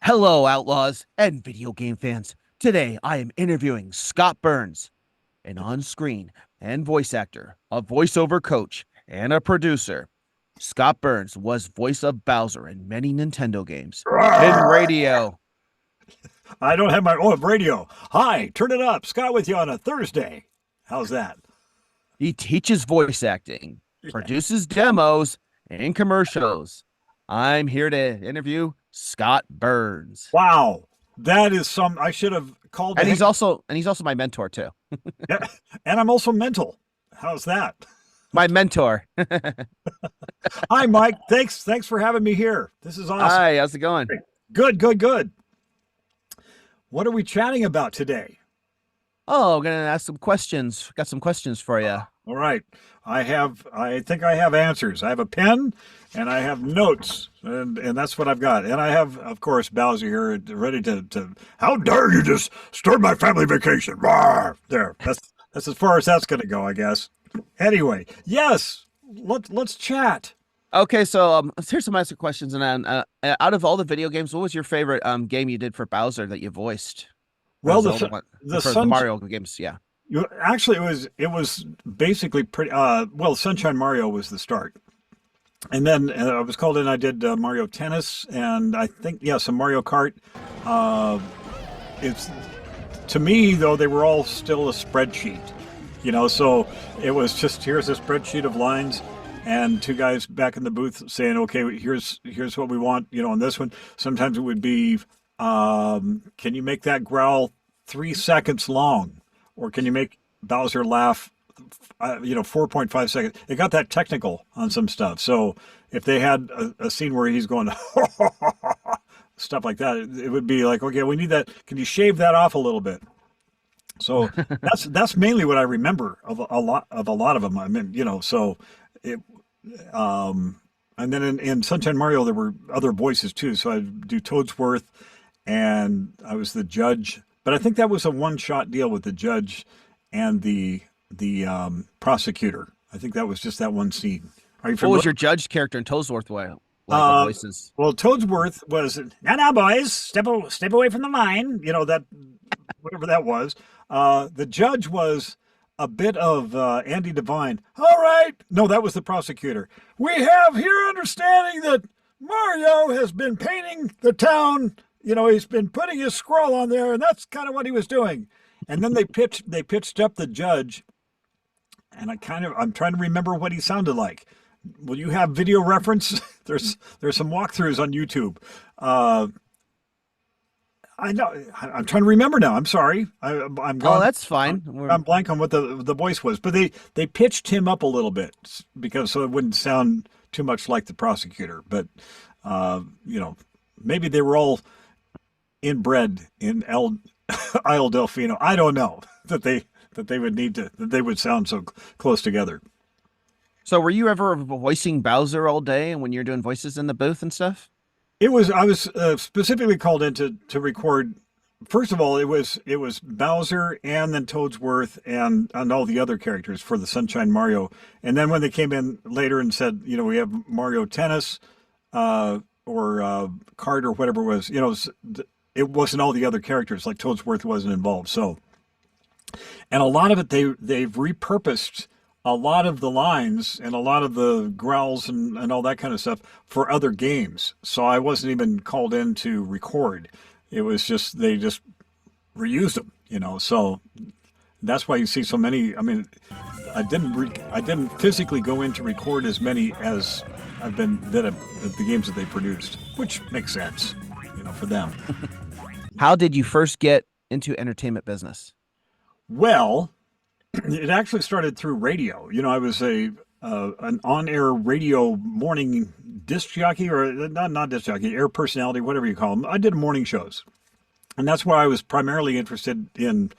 Hello, Outlaws and video game fans. Today, I am interviewing Scott Burns, an on-screen and voice actor, a voiceover coach, and a producer. Scott Burns was voice of Bowser in many Nintendo games and radio. I don't have my radio. Hi, turn it up. Scott with you on a Thursday. How's that? He teaches voice acting, produces demos, and commercials. I'm here to interview Scott Burns. Wow, that is some. I should have called. And he's also my mentor too. Yeah, and I'm also mental. How's that? My mentor. Hi, Mike. Thanks for having me here. This is awesome. Hi, how's it going? Good. What are we chatting about today? Oh, I'm gonna ask some questions. Got some questions for you. All right. I think I have answers. I have a pen and I have notes, and that's what I've got. And I have, of course, Bowser here ready to how dare you just disturb my family vacation. Rawr! There. That's as far as that's gonna go, I guess. Anyway, yes, let's chat. Okay, so here's some answer questions. And out of all the video games, what was your favorite game you did for Bowser that you voiced? Well, the Mario games, yeah. Actually, it was basically pretty. Well, Sunshine Mario was the start, and then I was called in. I did Mario Tennis, and I think some Mario Kart. It's to me though they were all still a spreadsheet, So it was just here's a spreadsheet of lines, and two guys back in the booth saying, "Okay, here's what we want," on this one. Sometimes it would be, "Can you make that growl 3 seconds long?" Or can you make Bowser laugh, 4.5 seconds? It got that technical on some stuff. So if they had a scene where he's going, stuff like that, it would be like, okay, we need that. Can you shave that off a little bit? So that's mainly what I remember of a lot of them. I mean, so it, and then in Sunshine Mario, there were other voices too. So I'd do Toadsworth, and I was the judge. But I think that was a one-shot deal with the judge and the prosecutor. I think that was just that one scene. Are you familiar? What was your judge character in Toadsworth way? Like the voices. Well, Toadsworth was now, boys, step away from the line. That whatever that was. The judge was a bit of Andy Devine. All right, no, that was the prosecutor. We have here understanding that Mario has been painting the town. He's been putting his scroll on there, and that's kind of what he was doing. And then they pitched up the judge, and I'm trying to remember what he sounded like. Will you have video reference? There's some walkthroughs on YouTube. I know. I'm trying to remember now. I'm sorry. I'm gone. Oh, that's fine. I'm blank on what the voice was, but they pitched him up a little bit so it wouldn't sound too much like the prosecutor. But maybe they were all inbred in Isle Delfino. I don't know that they would sound so close together. So were you ever voicing Bowser all day and when you're doing voices in the booth and stuff? I was specifically called in to record. First of all, it was Bowser and then Toadsworth and all the other characters for the Sunshine Mario. And then when they came in later and said, we have Mario Tennis, or Kart or whatever it was, it wasn't all the other characters, like Toadsworth wasn't involved. So, and a lot of it, they've repurposed a lot of the lines and a lot of the growls and all that kind of stuff for other games. So I wasn't even called in to record. It was just, they just reused them, so that's why you see so many. I mean, I didn't physically go in to record as many as I've been the games that they produced, which makes sense, for them. How did you first get into entertainment business? Well, it actually started through radio. I was an on-air radio morning disc jockey, or not disc jockey, air personality, whatever you call them. I did morning shows, and that's why I was primarily interested in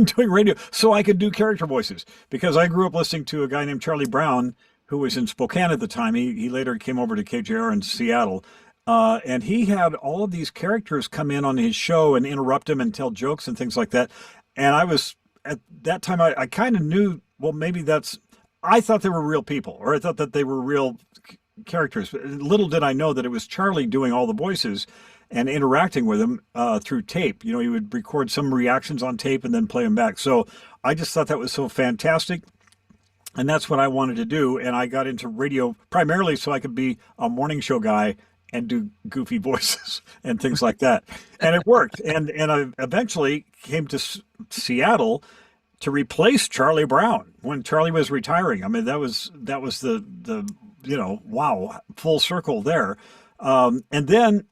doing radio, so I could do character voices, because I grew up listening to a guy named Charlie Brown, who was in Spokane at the time. He later came over to KJR in Seattle. And he had all of these characters come in on his show and interrupt him and tell jokes and things like that. And I was, at that time, I kind of knew, well, maybe I thought they were real people, or I thought that they were real characters. Little did I know that it was Charlie doing all the voices and interacting with them through tape. He would record some reactions on tape and then play them back. So I just thought that was so fantastic. And that's what I wanted to do. And I got into radio primarily so I could be a morning show guy and do goofy voices and things like that. And it worked. And I eventually came to Seattle to replace Charlie Brown when Charlie was retiring. I mean, that was the wow, full circle there. And then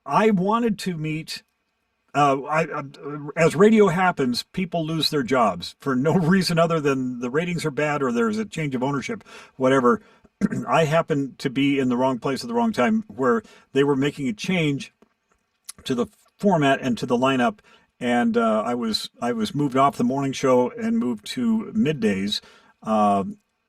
I wanted to meet, as radio happens, people lose their jobs for no reason other than the ratings are bad or there's a change of ownership, whatever. I happened to be in the wrong place at the wrong time where they were making a change to the format and to the lineup. And I was moved off the morning show and moved to middays.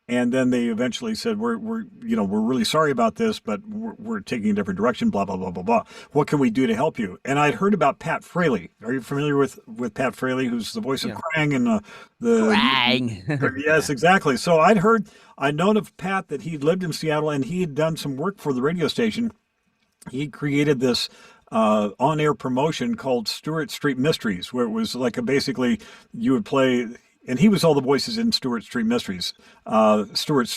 And then they eventually said, we're really sorry about this, but we're taking a different direction, blah, blah, blah, blah, blah. What can we do to help you? And I'd heard about Pat Fraley. Are you familiar with Pat Fraley, who's the voice of Krang and the Krang? Yes, exactly. So I'd known of Pat, that he'd lived in Seattle and he had done some work for the radio station. He created this on-air promotion called Stewart Street Mysteries, where it was like basically you would play. And he was all the voices in Stewart Street Mysteries. Stewart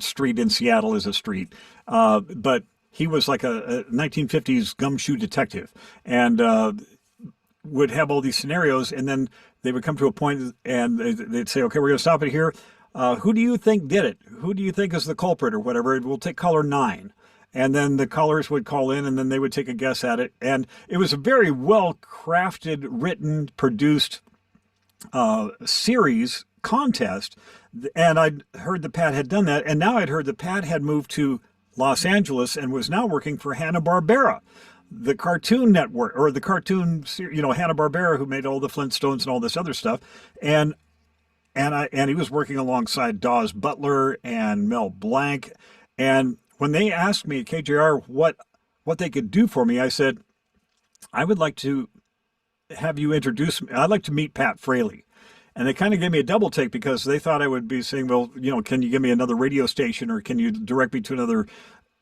Street in Seattle is a street. But he was like a 1950s gumshoe detective and would have all these scenarios. And then they would come to a point and they'd say, okay, we're going to stop it here. Who do you think did it? Who do you think is the culprit or whatever? We'll take caller 9. And then the callers would call in and then they would take a guess at it. And it was a very well-crafted, written, produced series contest. And I'd heard that Pat had done that. And now I'd heard that Pat had moved to Los Angeles and was now working for Hanna-Barbera, the cartoon network, or the cartoon, Hanna-Barbera, who made all the Flintstones and all this other stuff. And he was working alongside Dawes Butler and Mel Blanc. And when they asked me at KJR what they could do for me, I said, I would like to have you introduce me. I'd like to meet Pat Fraley. And they kind of gave me a double take because they thought I would be saying, well, can you give me another radio station or can you direct me to another,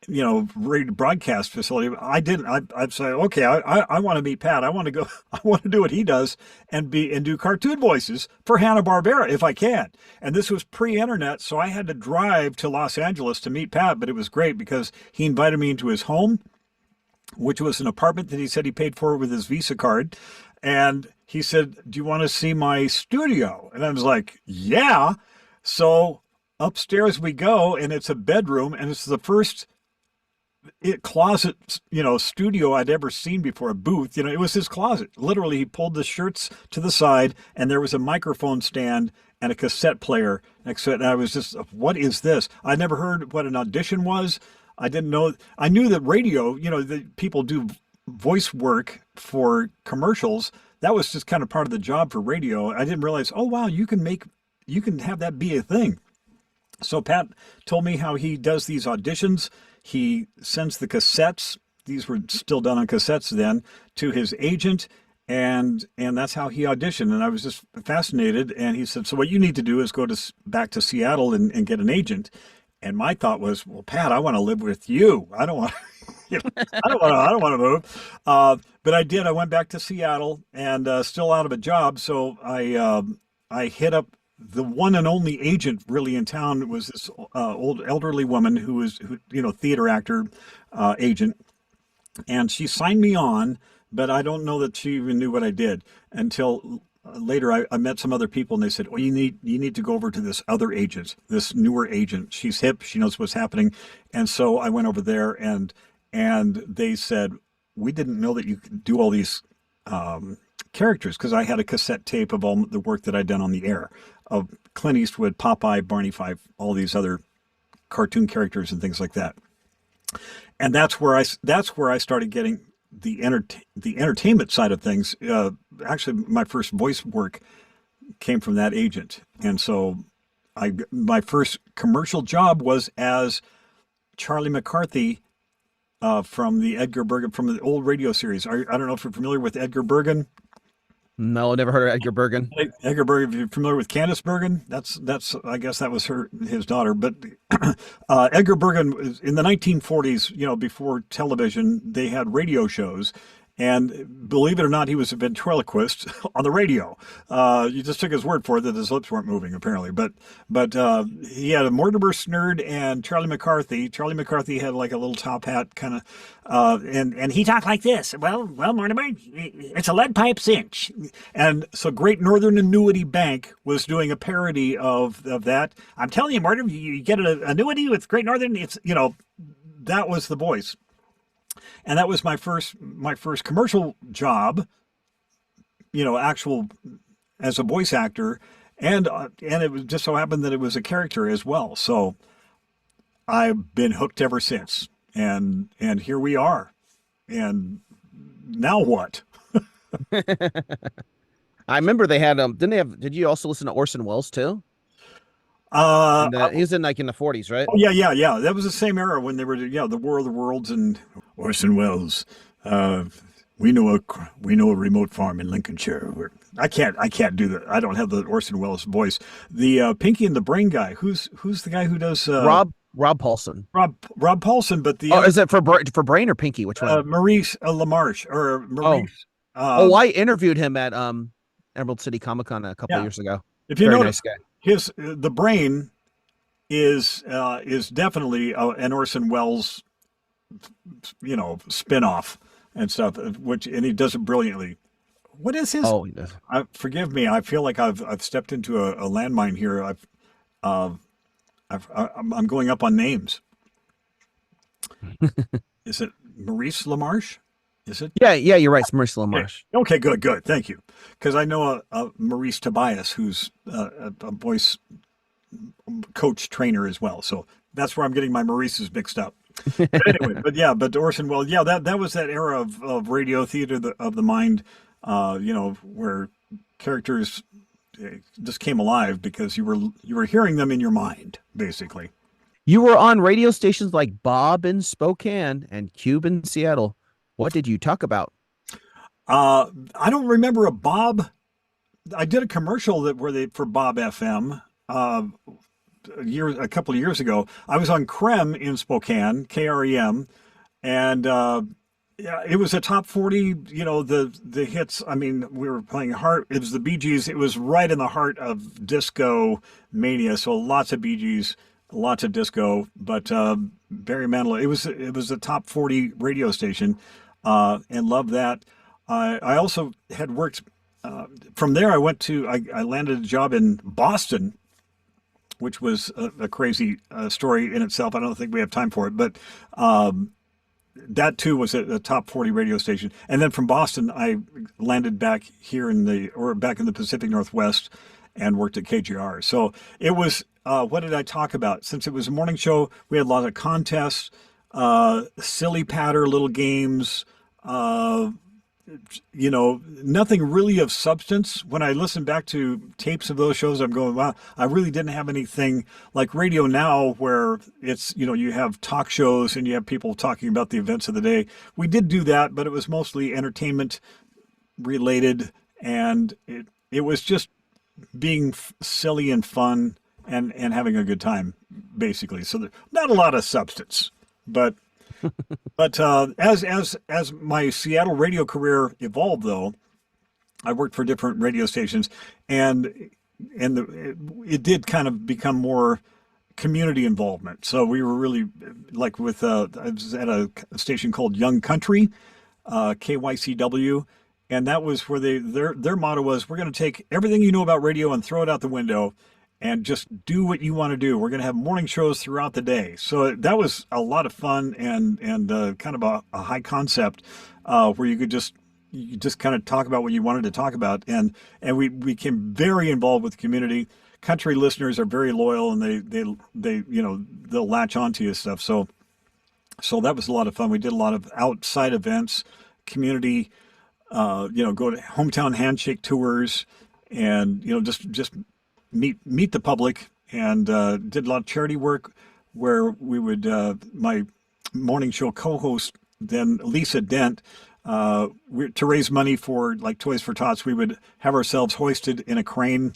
radio broadcast facility? I didn't. I'd say, okay, I want to meet Pat. I want to go. I want to do what he does and do cartoon voices for Hanna-Barbera if I can. And this was pre-internet, so I had to drive to Los Angeles to meet Pat. But it was great because he invited me into his home, which was an apartment that he said he paid for with his Visa card. And he said, do you want to see my studio? And I was like, yeah. So upstairs we go, and it's a bedroom, and it's the first closet, studio I'd ever seen before, a booth. It was his closet. Literally, he pulled the shirts to the side, and there was a microphone stand and a cassette player next to it. And I was just, what is this? I never heard what an audition was. I didn't know. I knew that radio, that people do voice work for commercials. That was just kind of part of the job for radio. I didn't realize, oh wow, you can have that be a thing. So Pat told me how he does these auditions. He sends the cassettes. These were still done on cassettes then, to his agent, and that's how he auditioned. And I was just fascinated. And he said, so what you need to do is go back to Seattle and get an agent. And my thought was, well, Pat, I want to live with you. I don't want I don't want to move. But I did. I went back to Seattle and still out of a job. So I hit up the one and only agent really in town. It was this old elderly woman who theater actor agent. And she signed me on, but I don't know that she even knew what I did until later. I met some other people and they said, oh, you need to go over to this other agent, this newer agent. She's hip. She knows what's happening. And so I went over there and they said, we didn't know that you could do all these characters, because I had a cassette tape of all the work that I'd done on the air of Clint Eastwood, Popeye, Barney Fife, all these other cartoon characters and things like that. And that's where I started getting the entertainment side of things. Actually, my first voice work came from that agent. And so my first commercial job was as Charlie McCarthy from the Edgar Bergen, from the old radio series. I don't know if you're familiar with Edgar Bergen. No, never heard of Edgar Bergen. Edgar Bergen, if you're familiar with Candice Bergen, that's I guess that was his daughter. But Edgar Bergen in the 1940s, before television, they had radio shows. And believe it or not, he was a ventriloquist on the radio. You just took his word for it that his lips weren't moving, apparently. But he had a Mortimer Snerd and Charlie McCarthy. Charlie McCarthy had like a little top hat kind of, and he talked like this. Well, Mortimer, it's a lead pipe cinch. And so Great Northern Annuity Bank was doing a parody of that. I'm telling you, Mortimer, you get an annuity with Great Northern. It's that was the voice. And that was my first commercial job, actual as a voice actor, and it was just so happened that it was a character as well. So I've been hooked ever since, and here we are. And now what? I remember they had did you also listen to Orson Welles too? He was in the 40s, right? Oh, yeah. That was the same era when they were, the War of the Worlds and Orson Welles. We know a remote farm in Lincolnshire. I can't do that. I don't have the Orson Welles voice. The Pinky and the Brain guy. Who's the guy who does Rob Paulson. Rob Paulson, but is it for Brain or Pinky? Which one? Maurice LaMarche or Maurice. I interviewed him at Emerald City Comic Con a couple of years ago. If you notice, nice guy. The Brain is definitely an Orson Welles, spin-off and stuff, and he does it brilliantly. What is his? Oh, he does. Forgive me. I feel like I've stepped into a landmine here. I'm going up on names. Is it Maurice LaMarche? Is it? Yeah, you're right. It's Maurice LaMarche. Okay, good. Thank you. Because I know a Maurice Tobias, who's a voice coach trainer as well. So that's where I'm getting my Maurices mixed up. But anyway, but Orson Welles, that was that era of radio theater of the mind, where characters just came alive because you were hearing them in your mind, basically. You were on radio stations like Bob in Spokane and Cube in Seattle. What did you talk about? I don't remember a Bob. I did a commercial for Bob FM a couple of years ago. I was on Krem in Spokane, KREM, and it was a top 40. The hits. I mean, we were playing it was the Bee Gees. It was right in the heart of disco mania. So lots of Bee Gees, lots of disco, but Barry Manilow. It was a top 40 radio station. And loved that. I also had worked from there. I landed a job in Boston, which was a crazy story in itself. I don't think we have time for it, but that too was a top 40 radio station. And then from Boston, I landed back here back in the Pacific Northwest and worked at KGR. So it was, what did I talk about? Since it was a morning show, we had a lot of contests, silly patter, little games, nothing really of substance. When I listen back to tapes of those shows, I'm going, wow, I really didn't have anything like radio now where it's, you have talk shows and you have people talking about the events of the day. We did do that, but it was mostly entertainment related, and it was just being silly and fun and having a good time, basically. So not a lot of substance, but as my Seattle radio career evolved, though, I worked for different radio stations, and it did kind of become more community involvement. So we were really like I was at a station called Young Country, KYCW, and that was where their motto was, we're going to take everything you know about radio and throw it out the window and just do what you want to do. We're going to have morning shows throughout the day. So that was a lot of fun and kind of a high concept where you just kind of talk about what you wanted to talk about. And we became very involved with the community. Country listeners are very loyal, and they'll latch onto you stuff. So that was a lot of fun. We did a lot of outside events, community, go to hometown handshake tours, and just meet the public, and did a lot of charity work where we would my morning show co-host then Lisa Dent to raise money for like Toys for Tots, we would have ourselves hoisted in a crane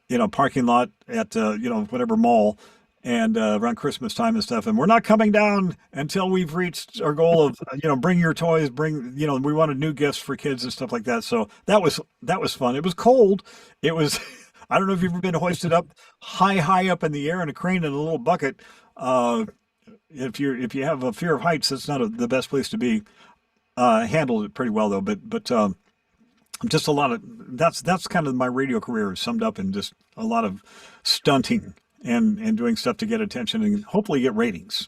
in a parking lot at whatever mall, and around Christmas time and stuff. And we're not coming down until we've reached our goal of bring your toys, we wanted new gifts for kids and stuff like that. So that was fun. It was cold. It was I don't know if you've ever been hoisted up high up in the air in a crane in a little bucket. If you have a fear of heights, that's not the best place to be. Handled it pretty well though, but just a lot of that's kind of my radio career summed up in just a lot of stunting and doing stuff to get attention and hopefully get ratings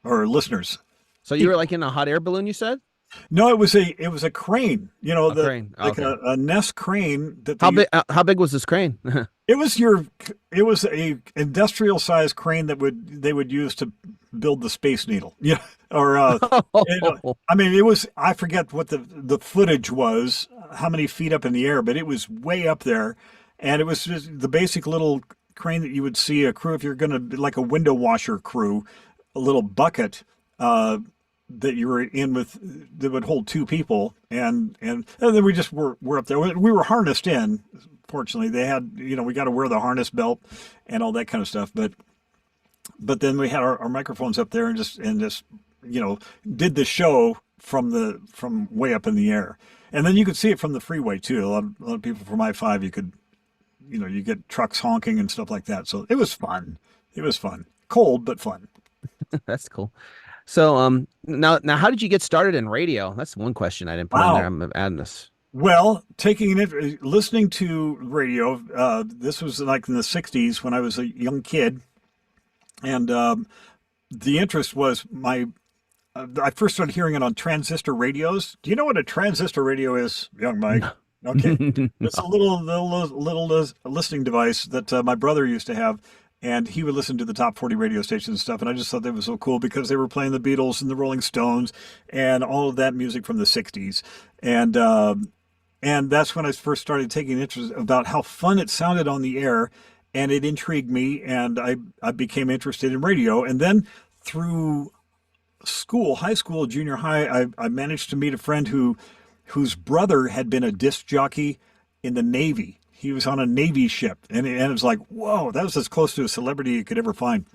or listeners. So you were like in a hot air balloon, you said? No, it was a crane. Crane. Okay. A Ness crane. How big was this crane? It was a industrial sized crane that they would use to build the Space Needle. Yeah. Or it was, I forget what the footage was, how many feet up in the air, but it was way up there. And it was just the basic little crane that you would see a crew, if you're going to be like a window washer crew, a little bucket, that you were in with that would hold two people. And then we just were up there. We were harnessed in. Fortunately, they had, we got to wear the harness belt and all that kind of stuff. But then we had our microphones up there and just did the show from way up in the air. And then you could see it from the freeway too. A lot of people from I-5, you get trucks honking and stuff like that. So it was fun. Cold, but fun. That's cool. So now how did you get started in radio? That's one question I didn't put on there. I'm adding this. Well, listening to radio, this was like in the 60s when I was a young kid. And the interest was I first started hearing it on transistor radios. Do you know what a transistor radio is, young Mike? No. Okay. It's a little listening device that my brother used to have, and he would listen to the top 40 radio stations and stuff. And I just thought that was so cool because they were playing the Beatles and the Rolling Stones and all of that music from the 60s. And that's when I first started taking interest about how fun it sounded on the air. And it intrigued me, and I became interested in radio. And then through high school, junior high, I managed to meet a friend whose brother had been a disc jockey in the Navy. He was on a Navy ship, and it was like, whoa, that was as close to a celebrity you could ever find.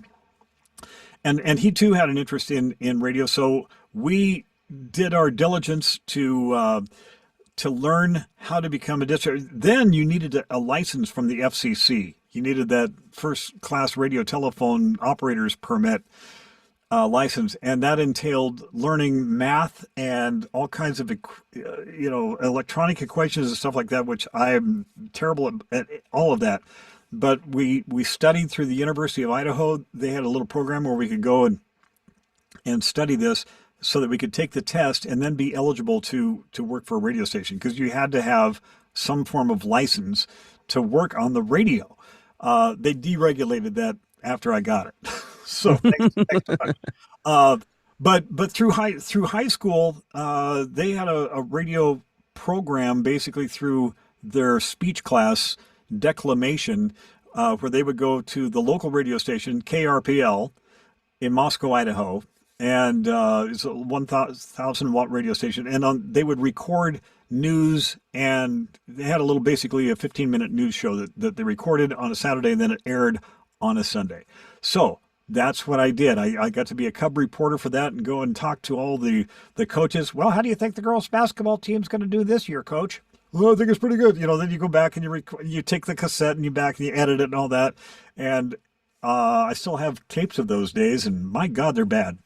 And he too had an interest in radio, so we did our diligence to learn how to become a disc jockey. Then you needed a license from the FCC. You needed that first class radio telephone operator's permit license, and that entailed learning math and all kinds of electronic equations and stuff like that, which I'm terrible at all of that. But we studied through the University of Idaho. They had a little program where we could go and study this so that we could take the test and then be eligible to work for a radio station, because you had to have some form of license to work on the radio. They deregulated that after I got it. So thanks. But through high school, they had a radio program basically through their speech class, declamation, where they would go to the local radio station, KRPL, in Moscow, Idaho, and it's a 1,000 watt radio station, and they would record news, and they had basically a 15-minute news show that they recorded on a Saturday, and then it aired on a Sunday. So that's what I did. I got to be a Cub reporter for that and go and talk to all the coaches. Well, how do you think the girls' basketball team's going to do this year, Coach? Well, I think it's pretty good. Then you go back and you take the cassette and you edit it and all that. And I still have tapes of those days, and my God, they're bad.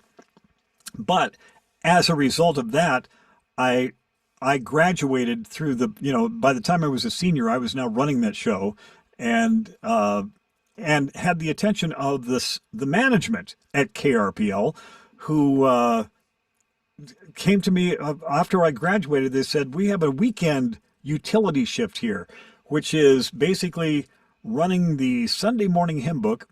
But as a result of that, I graduated through by the time I was a senior, I was now running that show, and had the attention of the management at KRPL, who came to me after I graduated. They said, we have a weekend utility shift here, which is basically running the Sunday morning hymn book,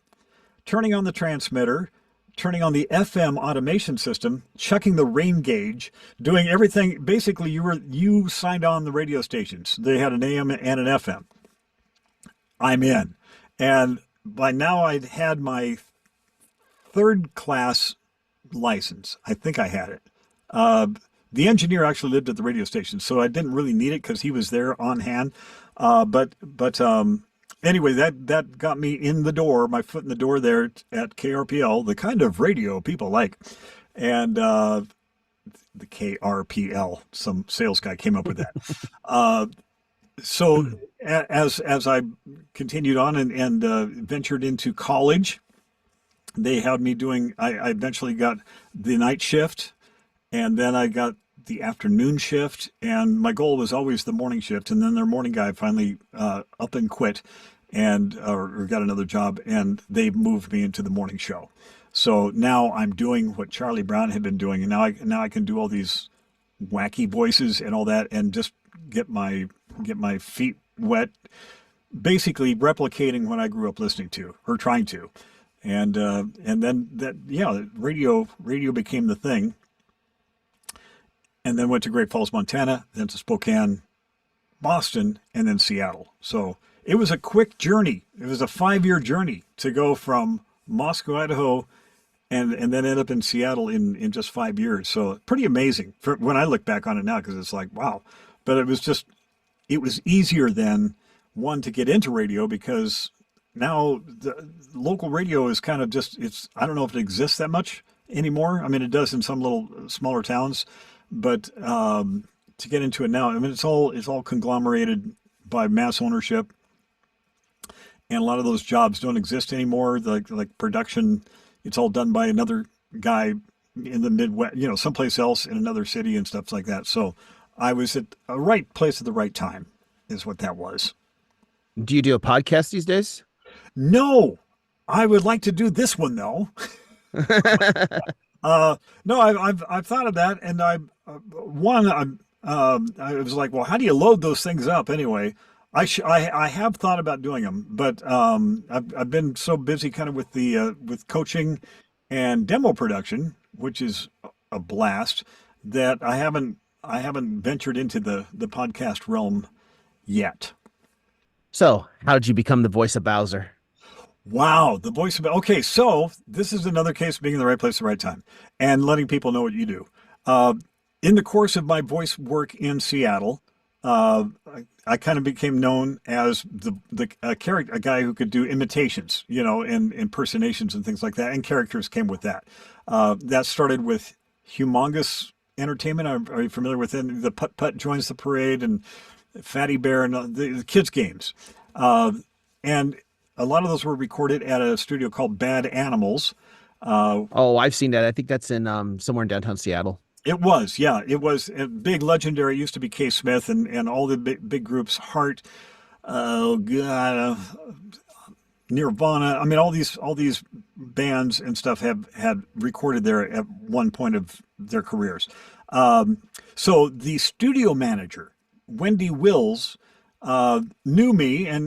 turning on the transmitter, turning on the FM automation system, checking the rain gauge, doing everything. Basically, you signed on the radio stations. They had an AM and an FM. I'm in. And by now I'd had my third class license. I think I had it. The engineer actually lived at the radio station, so I didn't really need it because he was there on hand. Anyway, that got me in the door, my foot in the door there at KRPL, the kind of radio people like. And the KRPL, some sales guy came up with that. So as I continued on and ventured into college, they had me doing, I eventually got the night shift, and then I got the afternoon shift, and my goal was always the morning shift. And then their morning guy finally up and quit and or got another job, and they moved me into the morning show. So now I'm doing what Charlie Brown had been doing, and now I can do all these wacky voices and all that, and just get my feet wet, basically replicating what I grew up listening to or trying to. And then radio became the thing. And then went to Great Falls, Montana, then to Spokane, Boston, and then Seattle. So it was a quick journey. It was a 5-year journey to go from Moscow, Idaho, and then end up in Seattle in just 5 years. So pretty amazing for when I look back on it now, because it's like, wow. But it was easier then, one, to get into radio, because now the local radio is kind of I don't know if it exists that much anymore. I mean, it does in some little smaller towns. But to get into it now, I mean, it's all conglomerated by mass ownership, and a lot of those jobs don't exist anymore. Like production, it's all done by another guy in the Midwest, someplace else in another city and stuff like that. So I was at the right place at the right time, is what that was. Do you do a podcast these days? No, I would like to do this one though. No, I've thought of that, and I was like, well, how do you load those things up anyway? I have thought about doing them, but I've been so busy kind of with coaching and demo production, which is a blast, that I haven't ventured into the podcast realm yet. So, how did you become the voice of Bowser? Wow, the voice of... Okay, so this is another case of being in the right place at the right time and letting people know what you do. In the course of my voice work in Seattle, I kind of became known as a guy who could do imitations, and impersonations and things like that, and characters came with that. That started with Humongous Entertainment. Are you familiar with it? The Putt Putt Joins the Parade and Fatty Bear and the kids' games. And a lot of those were recorded at a studio called Bad Animals. I've seen that. I think that's in somewhere in downtown Seattle. It was, yeah. It was a big legendary. It used to be K. Smith and all the big groups, Heart, Nirvana. I mean, all these bands and stuff had recorded there at one point of their careers. So the studio manager, Wendy Wills, knew me and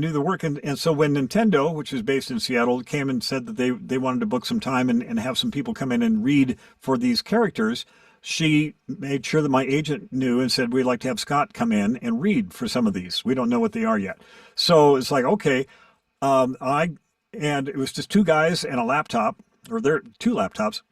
knew the work. And so when Nintendo, which is based in Seattle, came and said that they wanted to book some time and have some people come in and read for these characters, she made sure that my agent knew and said, we'd like to have Scott come in and read for some of these. We don't know what they are yet. So it's like, okay. And it was just two guys and a laptop, or they're two laptops,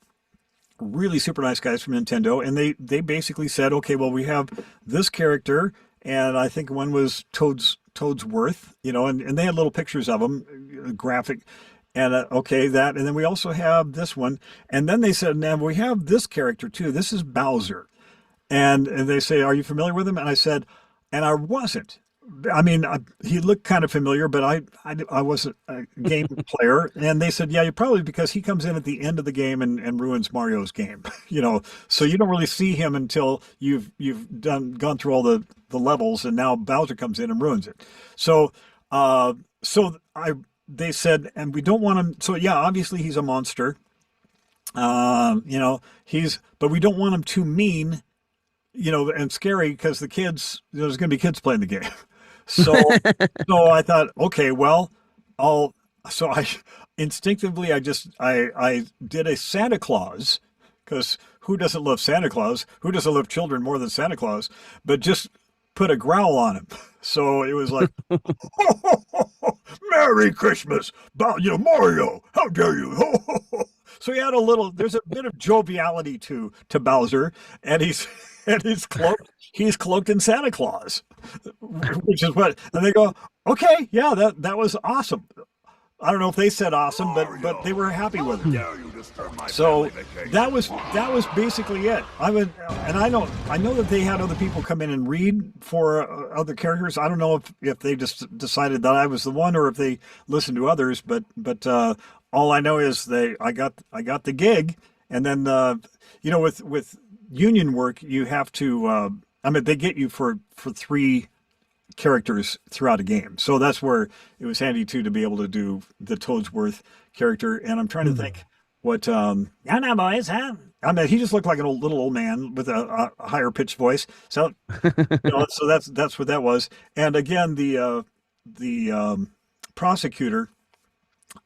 really super nice guys from Nintendo. And they basically said, okay, well, we have this character, and I think one was Toadsworth, and they had little pictures of him, graphic, and okay, that. And then we also have this one. And then they said, now we have this character too. This is Bowser. And they say, are you familiar with him? And I said, and I wasn't. I mean, he looked kind of familiar, but I wasn't a game player. And they said, yeah, you're probably, because he comes in at the end of the game and ruins Mario's game, so you don't really see him until you've gone through all the levels, and now Bowser comes in and ruins it. So they said, and we don't want him. So yeah, obviously he's a monster. But we don't want him too mean, and scary, because the kids, there's going to be kids playing the game. So I thought, okay, well, I instinctively, I did a Santa Claus, because who doesn't love Santa Claus? Who doesn't love children more than Santa Claus? But just put a growl on him. So it was like, Merry Christmas, Mario, how dare you? So he had there's a bit of joviality to Bowser, and he's cloaked in Santa Claus, which is what, and they go, okay, yeah, that was awesome. I don't know if they said awesome, but they were happy with it. So that was basically it. I know that they had other people come in and read for other characters. I don't know if they just decided that I was the one or if they listened to others. But all I know is I got the gig, and then with union work you have to. They get you for 3 characters throughout a game. So that's where it was handy too to be able to do the Toadsworth character. And I'm trying to think what yeah, now boys, huh? He just looked like an little old man with a higher pitched voice. So so that's what that was. And again, the prosecutor,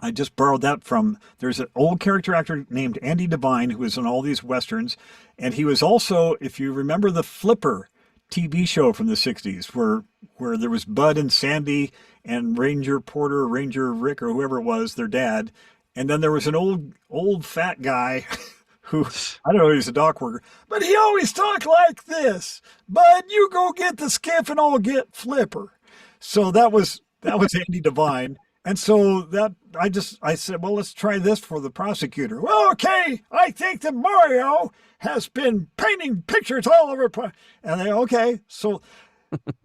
I just borrowed that from, there's an old character actor named Andy Devine who was in all these westerns, and he was also, if you remember the Flipper TV show from the 60s where there was Bud and Sandy and Ranger Porter, Ranger Rick, or whoever it was, their dad. And then there was an old fat guy who, I don't know, he was a dock worker, but he always talked like this. Bud, you go get the skiff and I'll get Flipper. So that was Andy Devine. And so I said, well, let's try this for the prosecutor. Well, okay, I think that Mario has been painting pictures all over. And they, okay, so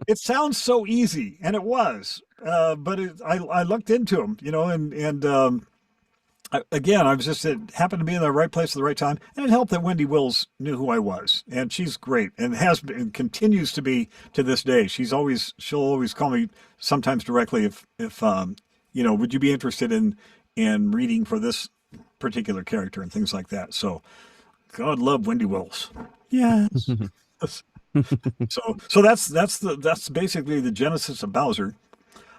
it sounds so easy, and it was. But I looked into them, again, I was just, it happened to be in the right place at the right time, and it helped that Wendy Wills knew who I was, and she's great, and has been, and continues to be to this day. She'll always call me sometimes directly if would you be interested in reading for this particular character and things like that. So, God love Wendy Wills. Yes. So that's basically the genesis of Bowser.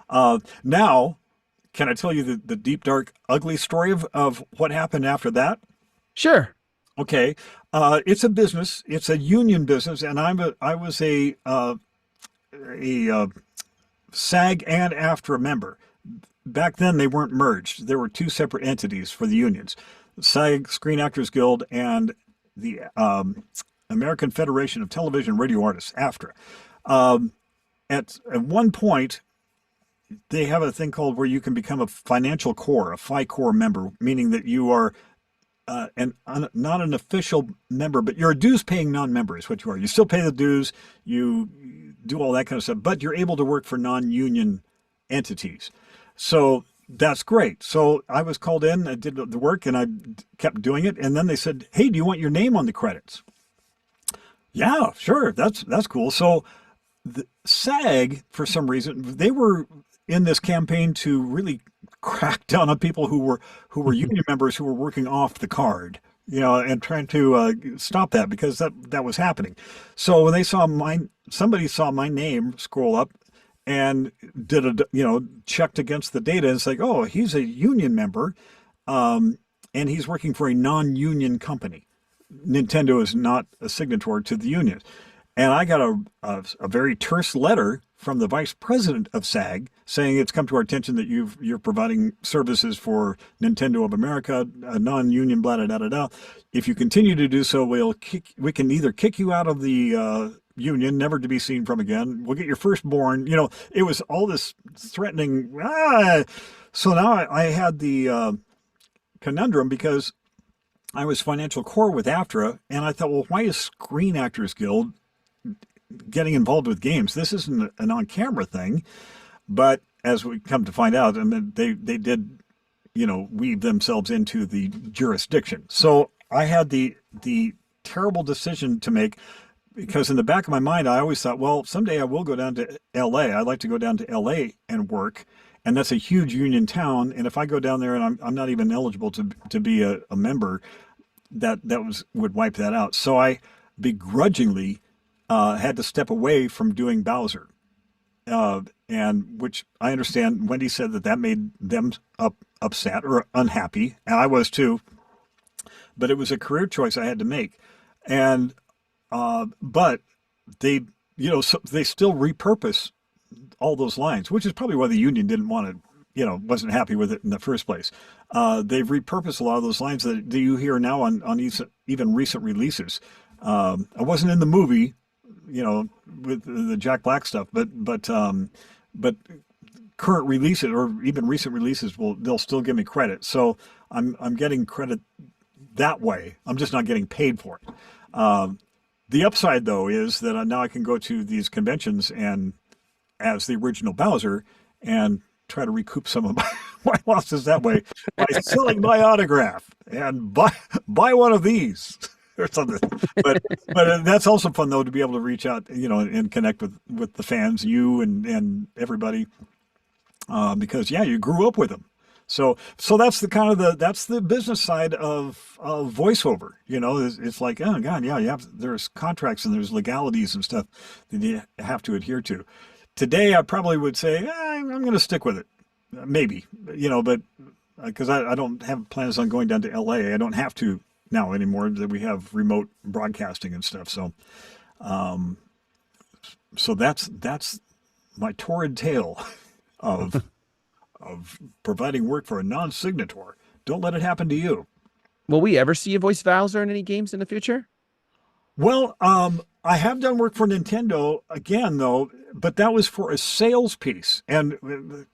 Now, can I tell you the deep, dark, ugly story of what happened after that? Sure. Okay. It's a business. It's a union business, and I was a SAG and AFTRA member. Back then, they weren't merged. There were 2 separate entities for the unions: SAG, Screen Actors Guild, and the American Federation of Television and Radio Artists, AFTRA. At one point, they have a thing called where you can become a financial core, a FI-core member, meaning that you are not an official member, but you're a dues-paying non-member is what you are. You still pay the dues, you do all that kind of stuff, but you're able to work for non-union entities. So that's great. So I was called in, I did the work, and I kept doing it. And then they said, hey, do you want your name on the credits? Yeah, sure. That's cool. So the SAG, for some reason, they were in this campaign to really crack down on people who were union members who were working off the card, and trying to stop that, because that was happening. So when they saw somebody saw my name scroll up and did checked against the data, and it's like, oh, he's a union member, and he's working for a non-union company. Nintendo is not a signatory to the union. And I got a very terse letter from the vice president of SAG saying, it's come to our attention that you're providing services for Nintendo of America, a non-union, blah, blah, blah, blah. If you continue to do so, we can either kick you out of the union, never to be seen from again. We'll get your firstborn. It was all this threatening. So now I had the conundrum, because I was financial core with AFTRA, and I thought, well, why is Screen Actors Guild getting involved with games? This isn't an on-camera thing. But as we come to find out, they did, weave themselves into the jurisdiction. So I had the terrible decision to make, because in the back of my mind, I always thought, well, someday I will go down to LA. I'd like to go down to LA and work. And that's a huge union town. And if I go down there and I'm not even eligible to be a member, that would wipe that out. So I begrudgingly had to step away from doing Bowser. And which I understand Wendy said that made them upset or unhappy. And I was too. But it was a career choice I had to make. And but they, so they still repurpose all those lines, which is probably why the union didn't want to wasn't happy with it in the first place. They've repurposed a lot of those lines that you hear now on even recent releases. I wasn't in the movie, with the Jack Black stuff, but current releases or even recent releases they'll still give me credit. So I'm getting credit that way. I'm just not getting paid for it. The upside though is that now I can go to these conventions and as the original Bowser and try to recoup some of my losses that way by selling my autograph and buy one of these or something. But that's also fun though to be able to reach out, and connect with the fans, you and everybody, because you grew up with them. So that's the business side of voiceover. It's like, oh God, there's contracts and there's legalities and stuff that you have to adhere to. Today, I probably would say I'm going to stick with it, maybe, but because I don't have plans on going down to LA. I don't have to now anymore that we have remote broadcasting and stuff. So, so that's my torrid tale of providing work for a non-signator. Don't let it happen to you. Will we ever see you voice Bowser in any games in the future? Well, I have done work for Nintendo again, though, but that was for a sales piece. And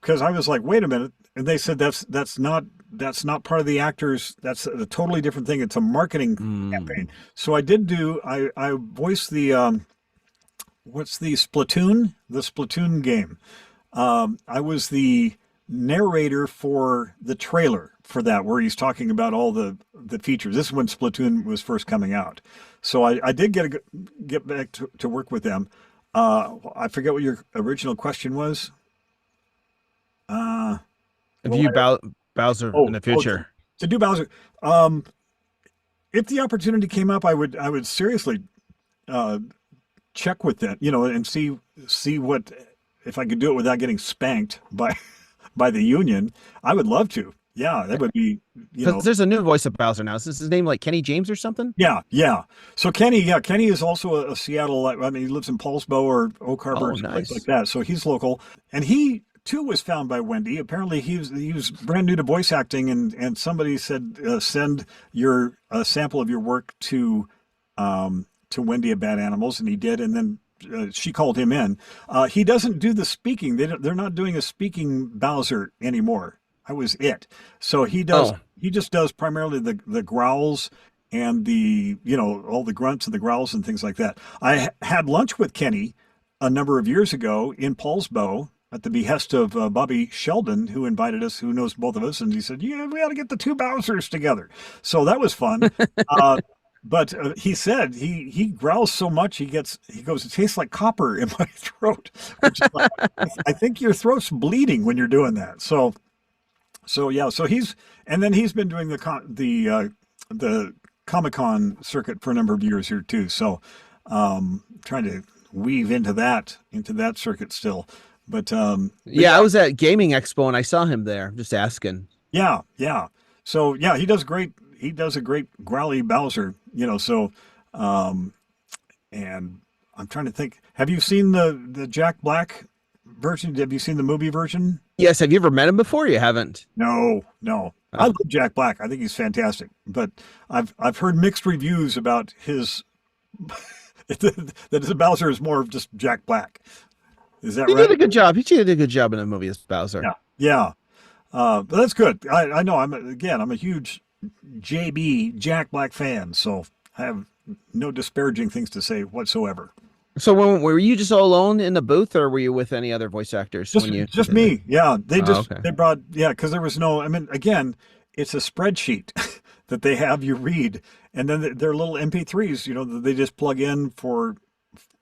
because I was like, wait a minute. And they said, that's not part of the actors. That's a totally different thing. It's a marketing campaign. So I voiced the, what's the Splatoon game. I was the narrator for the trailer for that, where he's talking about all the features. This is when Splatoon was first coming out. So I did get back to work with them. I forget what your original question was. If you Bowser in the future. To do Bowser. If the opportunity came up, I would seriously check with them, and see what, if I could do it without getting spanked by the union. I would love to. Yeah, that would be, There's a new voice of Bowser now. Is his name like Kenny James or something? Yeah. So Kenny is also a Seattle, he lives in Paulsbo or Oak Harbor, nice. Like that. So he's local. And he too was found by Wendy. Apparently he was brand new to voice acting, and somebody said, send your sample of your work to Wendy at Bad Animals, and he did, and then she called him in. He doesn't do the speaking. They're not doing a speaking Bowser anymore. I was it. So he does. Oh. He just does primarily the growls and the all the grunts and the growls and things like that. I had lunch with Kenny a number of years ago in Paulsbo at the behest of Bobby Sheldon, who invited us, who knows both of us, and he said, "Yeah, we ought to get the two Bowsers together." So that was fun. But he said he growls so much he goes, "It tastes like copper in my throat." Which is like, I think your throat's bleeding when you're doing that. So he's been doing the Comic-Con circuit for a number of years here too. So trying to weave into that circuit still. But I was at Gaming Expo and I saw him there. Just asking. Yeah. So he does great. He does a great growly Bowser, So, and I'm trying to think. Have you seen the Jack Black version? Have you seen the movie version? Yes. Have you ever met him before? You haven't? No. I love Jack Black. I think he's fantastic. But I've heard mixed reviews about his that his Bowser is more of just Jack Black. Is that right? He did a good job. He did a good job in the movie as Bowser. Yeah. But that's good. I know. I'm a huge JB Jack Black fan, so I have no disparaging things to say whatsoever. So were you just all alone in the booth, or were you with any other voice actors? Just me. Yeah, they brought, because there was no. Again, it's a spreadsheet that they have you read, and then they're little MP3s, that they just plug in for,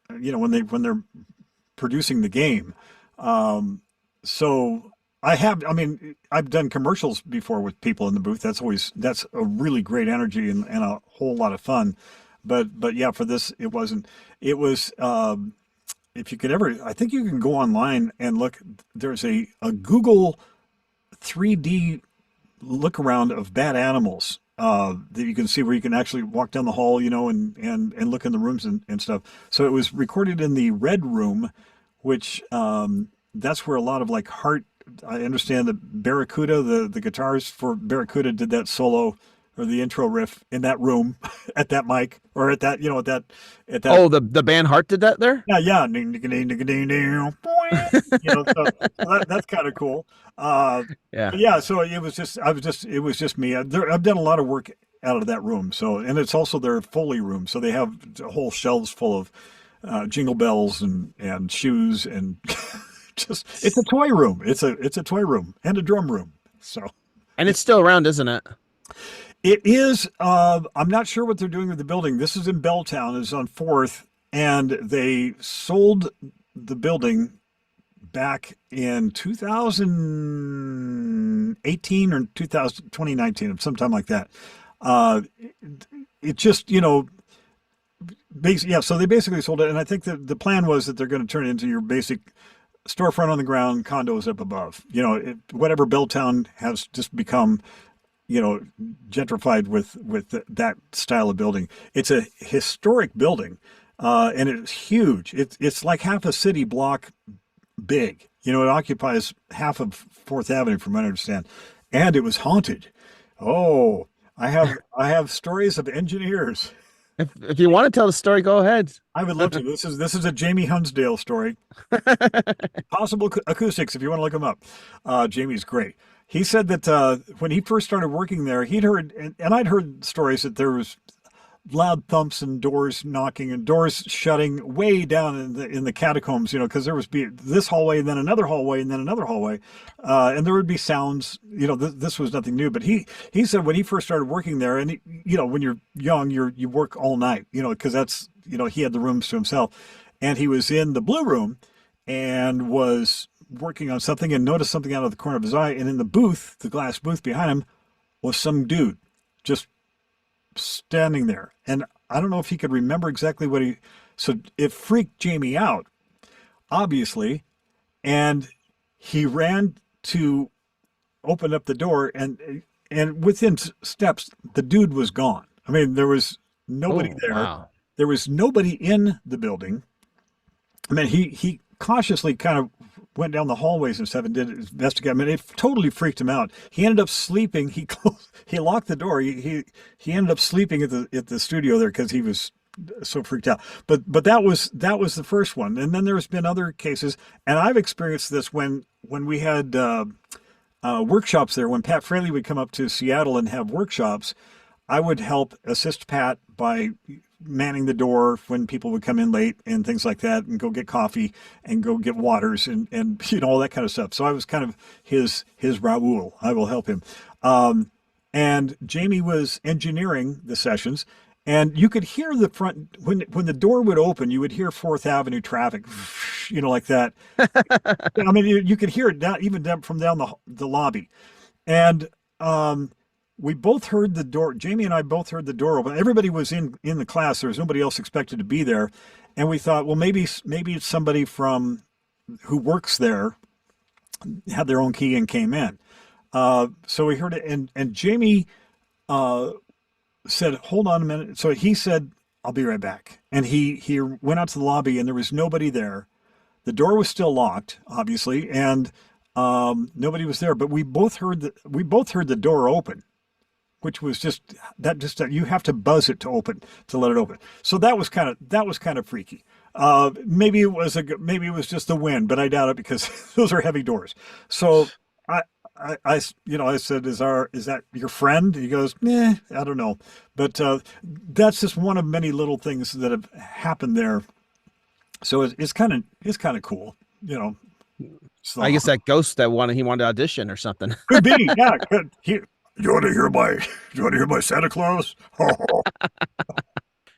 when they're producing the game. So I've done commercials before with people in the booth. That's a really great energy and a whole lot of fun. But yeah, for this, it wasn't. It was, if you could ever, I think you can go online and look. There's a Google 3D look around of Bad Animals that you can see, where you can actually walk down the hall, and look in the rooms and stuff. So it was recorded in the Red Room, which that's where a lot of like Heart I understand that Barracuda, the guitars for Barracuda did that solo or the intro riff in that room at that mic or at that, at that. Oh, the band Heart did that there? Yeah. That's kind of cool. Yeah. But yeah, so it was just me. I've done a lot of work out of that room. So, and it's also their Foley room. So they have whole shelves full of jingle bells and shoes and just, it's a toy room. It's a toy room and a drum room. So, And it's still around, isn't it? it is. I'm not sure what they're doing with the building. This is in Belltown. It's on 4th, and they sold the building back in 2018 or 2019, sometime like that. It just, basically, yeah. So they basically sold it, and I think that the plan was that they're going to turn it into your basic storefront on the ground, condos up above. Whatever Belltown has just become, gentrified with that style of building. It's a historic building, and it's huge. It's like half a city block big. It occupies half of 4th Avenue, from what I understand, and it was haunted. Oh, I have stories of engineers. If you want to tell the story, go ahead. I would love to. This is a Jamie Hunsdale story. Possible Acoustics, if you want to look him up. Jamie's great. He said that when he first started working there, he'd heard, and I'd heard stories that there was loud thumps and doors knocking and doors shutting way down in the catacombs, because there was this hallway and then another hallway and then another hallway, and there would be sounds. This was nothing new. But he said when he first started working there, and when you're young, you work all night, because that's he had the rooms to himself, and he was in the blue room and was working on something and noticed something out of the corner of his eye, and in the booth, the glass booth behind him, was some dude just standing there. And I don't know if he could remember exactly so it freaked Jamie out, obviously, and he ran to open up the door, and within steps the dude was gone. I mean, there was nobody there. Wow. There was nobody in the building. I mean, he cautiously kind of went down the hallways and stuff and did investigate. I mean, it totally freaked him out. He ended up sleeping. He locked the door. He ended up sleeping at the studio there because he was so freaked out. But that was the first one. And then there's been other cases, and I've experienced this when we had workshops there. When Pat Fraley would come up to Seattle and have workshops, I would help assist Pat by manning the door when people would come in late and things like that, and go get coffee and go get waters and all that kind of stuff. So I was kind of his Raoul. I will help him. And Jamie was engineering the sessions, and you could hear the front when the door would open, you would hear 4th Avenue traffic, like that. I mean, you could hear it even from down the lobby. And we both heard the door. Jamie and I both heard the door open. Everybody was in the class. There was nobody else expected to be there. And we thought, well, maybe it's somebody from who works there, had their own key and came in. So we heard it, and Jamie said, hold on a minute. So he said, I'll be right back. And he went out to the lobby, and there was nobody there. The door was still locked, obviously, and nobody was there. But we both heard the door open, which was just you have to buzz it to let it open. So that was kind of freaky. Maybe it was just the wind, but I doubt it because those are heavy doors. So I said, is that your friend? He goes, I don't know. But that's just one of many little things that have happened there. So it's kind of cool, So, I guess that ghost he wanted to audition or something. Could be, yeah. You want to hear my Santa Claus?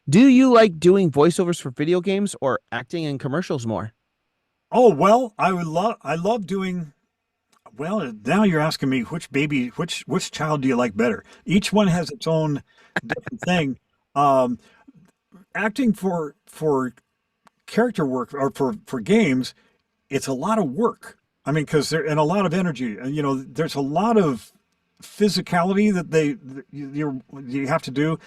Do you like doing voiceovers for video games or acting in commercials more? Oh, well, I love doing. Well, now you're asking me which child do you like better? Each one has its own different thing. Acting for character work or for games, it's a lot of work. I mean, because and a lot of energy. There's a lot of physicality that you have to do,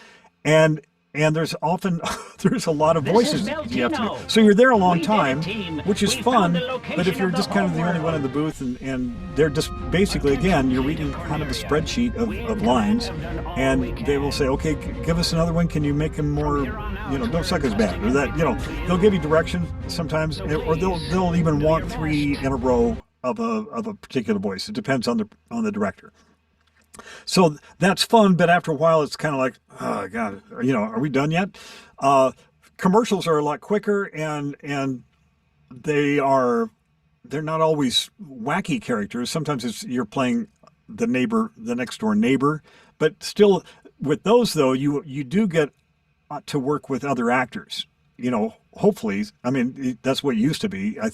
and and there's often there's a lot of voices you have to do. So you're there a long time, which is fun, but if you're just kind of the only one in the booth and they're just basically, again, you're reading kind of a spreadsheet of lines, and they will say, okay, give us another one, can you make them more, don't suck as bad, or that, they'll give you direction sometimes, or they'll even want 3 in a row of a particular voice. It depends on the director. So that's fun, but after a while, it's kind of like, oh God, are we done yet? Commercials are a lot quicker, and they're not always wacky characters. Sometimes you're playing the next door neighbor, but still with those though, you do get to work with other actors. Hopefully, I mean that's what it used to be. I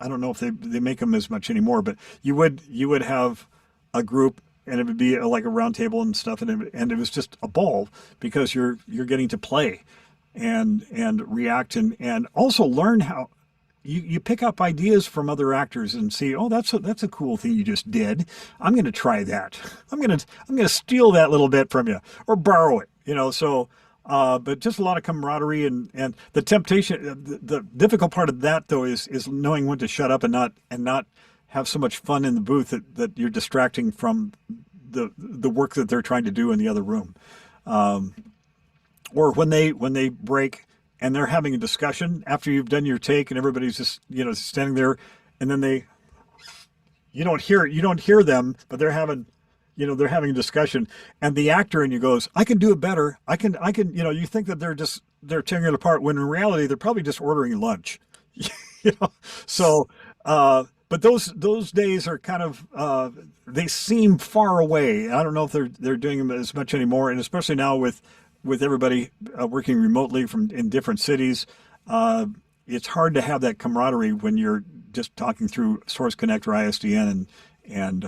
don't know if they make them as much anymore, but you would have a group. And it would be like a round table and stuff, and it was just a ball because you're getting to play, and react and also learn how you pick up ideas from other actors and see, oh, that's a cool thing you just did. I'm going to try that. I'm going to steal that little bit from you or borrow it. So. But just a lot of camaraderie and the temptation. The difficult part of that though is knowing when to shut up and not have so much fun in the booth that you're distracting from the work that they're trying to do in the other room. Or when they break and they're having a discussion after you've done your take and everybody's just, standing there, and then you don't hear them, but they're having a discussion, and the actor in you goes, I can do it better. I can, you think that they're tearing it apart when in reality, they're probably just ordering lunch, so, but those days are kind of, they seem far away. I don't know if they're doing them as much anymore. And especially now with everybody working remotely in different cities, it's hard to have that camaraderie when you're just talking through Source Connect or ISDN and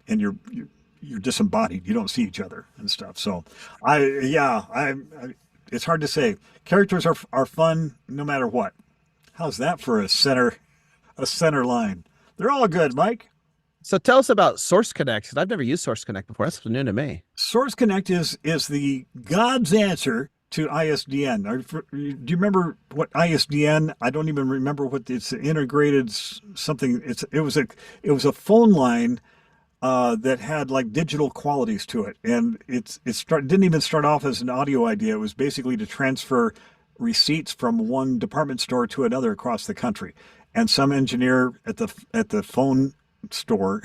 you're disembodied. You don't see each other and stuff. So it's hard to say. Characters are fun no matter what. How's that for a center line? They're all good, Mike. So tell us about Source Connect, because I've never used Source Connect before. That's new to me. Source Connect is the God's answer to ISDN. Do you remember what ISDN? I don't even remember what it's integrated something. It was a phone line that had like digital qualities to it, and didn't even start off as an audio idea. It was basically to transfer receipts from one department store to another across the country. And some engineer at the phone store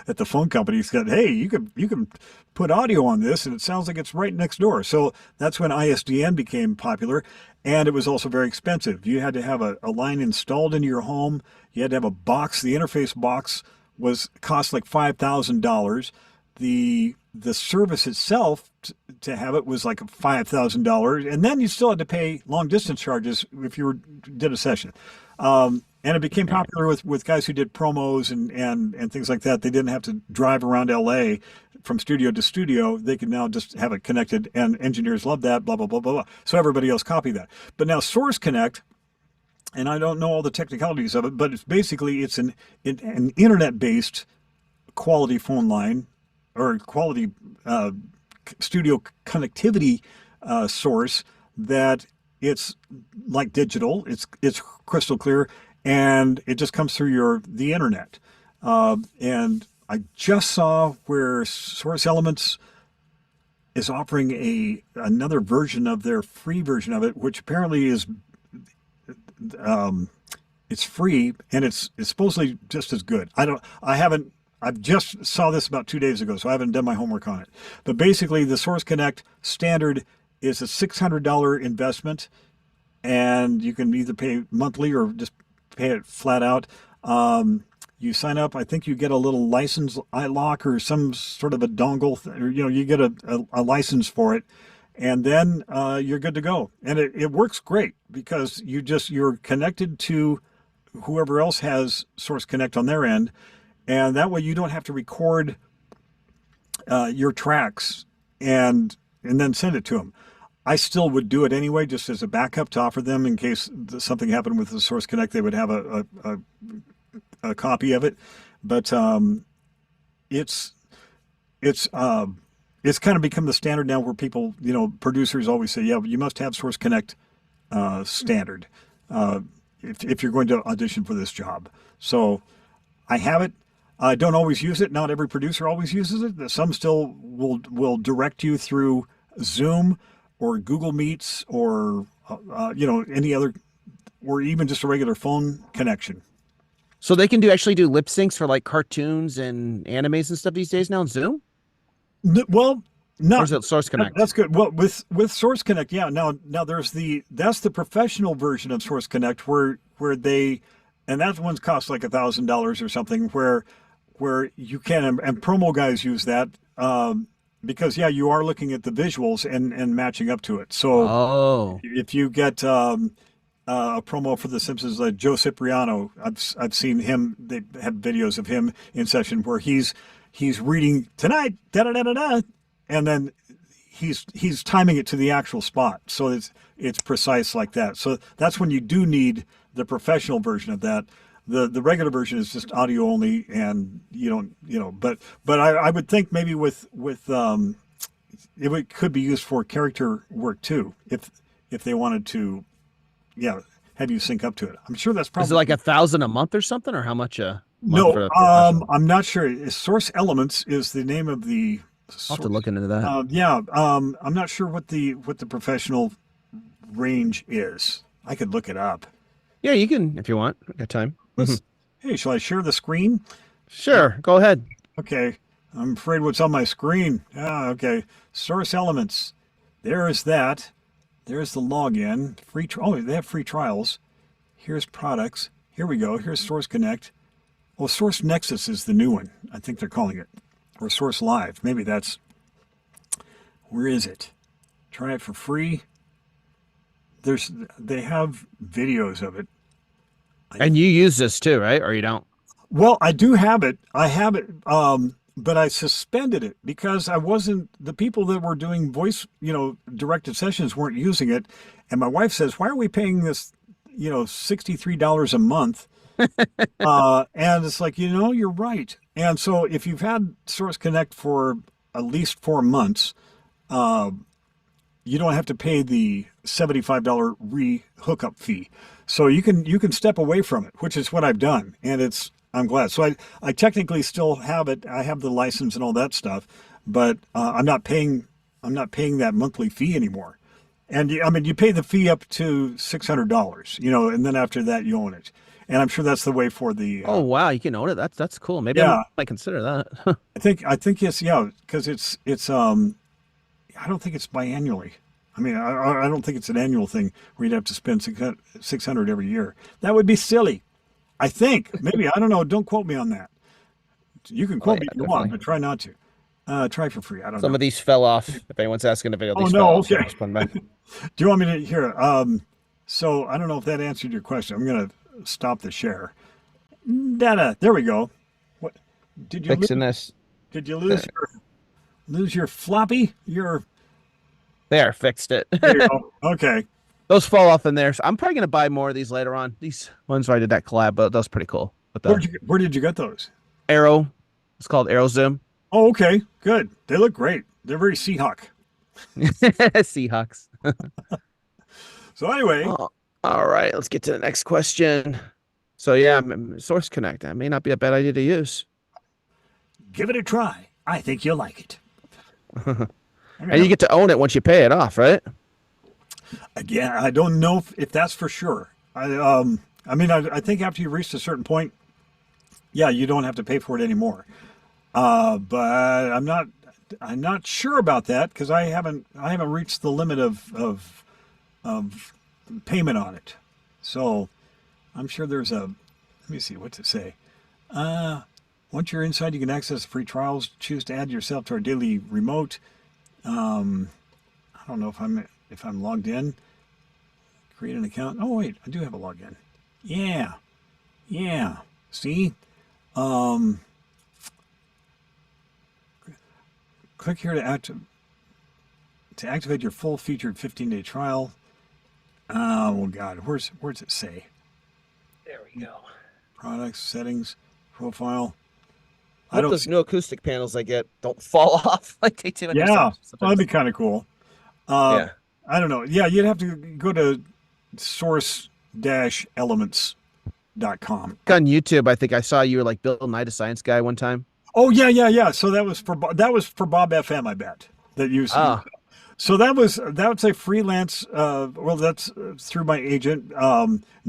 at the phone company said, "Hey, you can put audio on this, and it sounds like it's right next door." So that's when ISDN became popular, and it was also very expensive. You had to have a line installed into your home. You had to have a box. The interface box cost like $5,000. The service itself to have it was like $5,000, and then you still had to pay long distance charges if you did a session. And it became popular with guys who did promos and things like that. They didn't have to drive around LA from studio to studio. They could now just have it connected, and engineers love that, blah, blah, blah, blah, blah. So everybody else copied that. But now Source Connect, and I don't know all the technicalities of it, but it's an internet-based quality phone line or quality studio connectivity source that it's like digital. It's crystal clear, and it just comes through the internet. And I just saw where Source Elements is offering another version of their free version of it, which apparently is it's free, and it's supposedly just as good. I've just saw this about 2 days ago, so I haven't done my homework on it. But basically, the Source Connect standard is a $600 investment, and you can either pay monthly or just pay it flat out. You sign up. I think you get a little license iLock or some sort of a dongle, or you get a license for it, and then you're good to go. And it works great because you're connected to whoever else has Source Connect on their end. And that way you don't have to record your tracks and then send it to them. I still would do it anyway, just as a backup to offer them in case something happened with the Source Connect. They would have a copy of it. But it's it's kind of become the standard now where people, producers always say, yeah, you must have Source Connect standard if you're going to audition for this job. So I have it. I don't always use it. Not every producer always uses it. Some still will direct you through Zoom or Google Meets or any other, or even just a regular phone connection. So they can actually do lip syncs for like cartoons and animes and stuff these days now in Zoom? Well, no. Or is it Source Connect? That's good. Well, with Source Connect, yeah. Now that's the professional version of Source Connect where they, and that one's cost like $1,000 or something, where you can, and promo guys use that because you are looking at the visuals and matching up to it. So if you get a promo for The Simpsons, like Joe Cipriano, I've seen him. They have videos of him in session where he's reading tonight, da da da da da, and then he's timing it to the actual spot, so it's precise like that. So that's when you do need the professional version of that. The regular version is just audio only, and but I would think maybe with it could be used for character work too, if they wanted to, have you sync up to it. I'm sure that's probably. Is it like $1,000 a month or something, or how much a No, month for I'm not sure. Source Elements is the name of the. I'll have to look into that. I'm not sure what the professional range is. I could look it up. Yeah, you can if you want. I got time. Hey, shall I share the screen? Sure, go ahead. Okay. I'm afraid what's on my screen. Okay. Source Elements. There is that. There's the login. They have free trials. Here's products. Here we go. Here's Source Connect. Well, Source Nexus is the new one. I think they're calling it. Or Source Live. Maybe that's... Where is it? Try it for free. They have videos of it. And you use this too, right? Or you don't? Well, I do have it. I have it, but I suspended it because the people that were doing voice, directed sessions weren't using it. And my wife says, why are we paying this, $63 a month? And it's like, you're right. And so if you've had Source Connect for at least 4 months, you don't have to pay the $75 re-hookup fee. So you can step away from it, which is what I've done. And I'm glad. So I technically still have it. I have the license and all that stuff, but I'm not paying that monthly fee anymore. And you pay the fee up to $600, and then after that you own it. And I'm sure that's the way for the. Oh wow, you can own it. That's cool. Maybe I might consider that. I think yes, because it's I don't think it's biannually. I don't think it's an annual thing where you'd have to spend $600 every year. That would be silly. I think maybe, I don't know. Don't quote me on that. You can quote me if you want, but try not to. Try for free. I don't know. Some of these fell off. If anyone's asking a video, these fell off. Okay. Do you want me to hear? So I don't know if that answered your question. I'm gonna stop the share. There we go. What did you fixing this? Did you lose your floppy? There, fixed it. There you go. Okay. Those fall off in there. So I'm probably going to buy more of these later on. These ones where I did that collab, but that was pretty cool. Where did you get those? Arrow. It's called Arrow Zoom. Oh, okay. Good. They look great. They're very Seahawk. Seahawks. So anyway. All right. Let's get to the next question. So yeah, Source Connect. That may not be a bad idea to use. Give it a try. I think you'll like it. And you get to own it once you pay it off, right? Again, I don't know if that's for sure. I think after you reach a certain point, you don't have to pay for it anymore. But I'm not sure about that because I haven't reached the limit of payment on it. So I'm sure there's let me see what's it say. Once you're inside, you can access free trials. Choose to add yourself to our daily remote. I don't know if I'm logged in. Create an account. Oh wait, I do have a login. Yeah. See, click here to activate your full featured 15-day trial. Oh God, where's it say? There we go. Products, settings, profile. I hope those new acoustic panels I get don't fall off like they do. Yeah, well, that'd be kind of cool. Yeah. I don't know. Yeah, you'd have to go to source-elements.com. On YouTube, I think I saw you were like Bill Nye, the Science Guy, one time. Oh yeah. So that was for Bob FM, I bet. That used. So that's a freelance. Well, that's through my agent,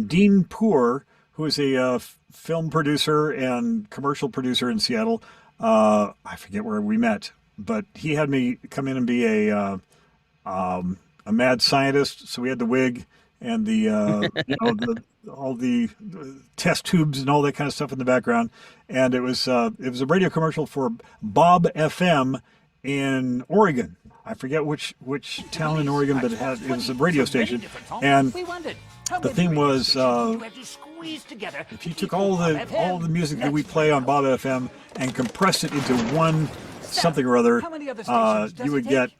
Dean Poor, who is a film producer and commercial producer in Seattle. I forget where we met, but he had me come in and be a mad scientist. So we had the wig and the all the test tubes and all that kind of stuff in the background. And it was a radio commercial for Bob FM in Oregon. I forget which town in Oregon, but it was a radio station. And the thing was, if you took all the music that we play on Bob FM and compressed it into one something or other, you would get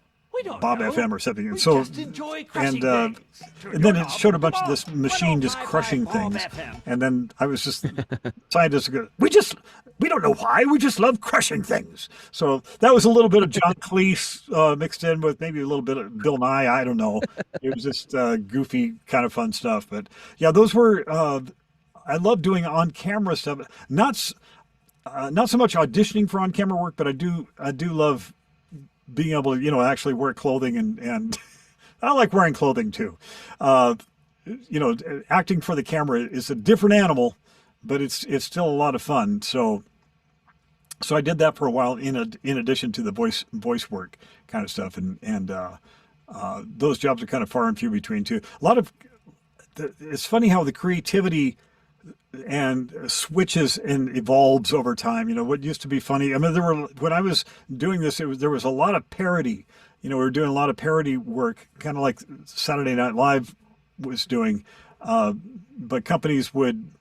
Bob FM or something. And so, and then it showed a bunch of this machine just crushing things. And then I was just, scientists go, we don't know why, we just love crushing things. So that was a little bit of John Cleese mixed in with maybe a little bit of Bill Nye. I don't know. It was just goofy, kind of fun stuff. But yeah, those were, I love doing on-camera stuff. Not so much auditioning for on-camera work, but I do love being able to, actually wear clothing and I like wearing clothing too. Acting for the camera is a different animal, but it's still a lot of fun. So I did that for a while in addition to the voice work kind of stuff. And those jobs are kind of far and few between too. It's funny how the creativity and switches and evolves over time. What used to be funny. I mean, when I was doing this, there was a lot of parody. We were doing a lot of parody work, kind of like Saturday Night Live was doing. But companies would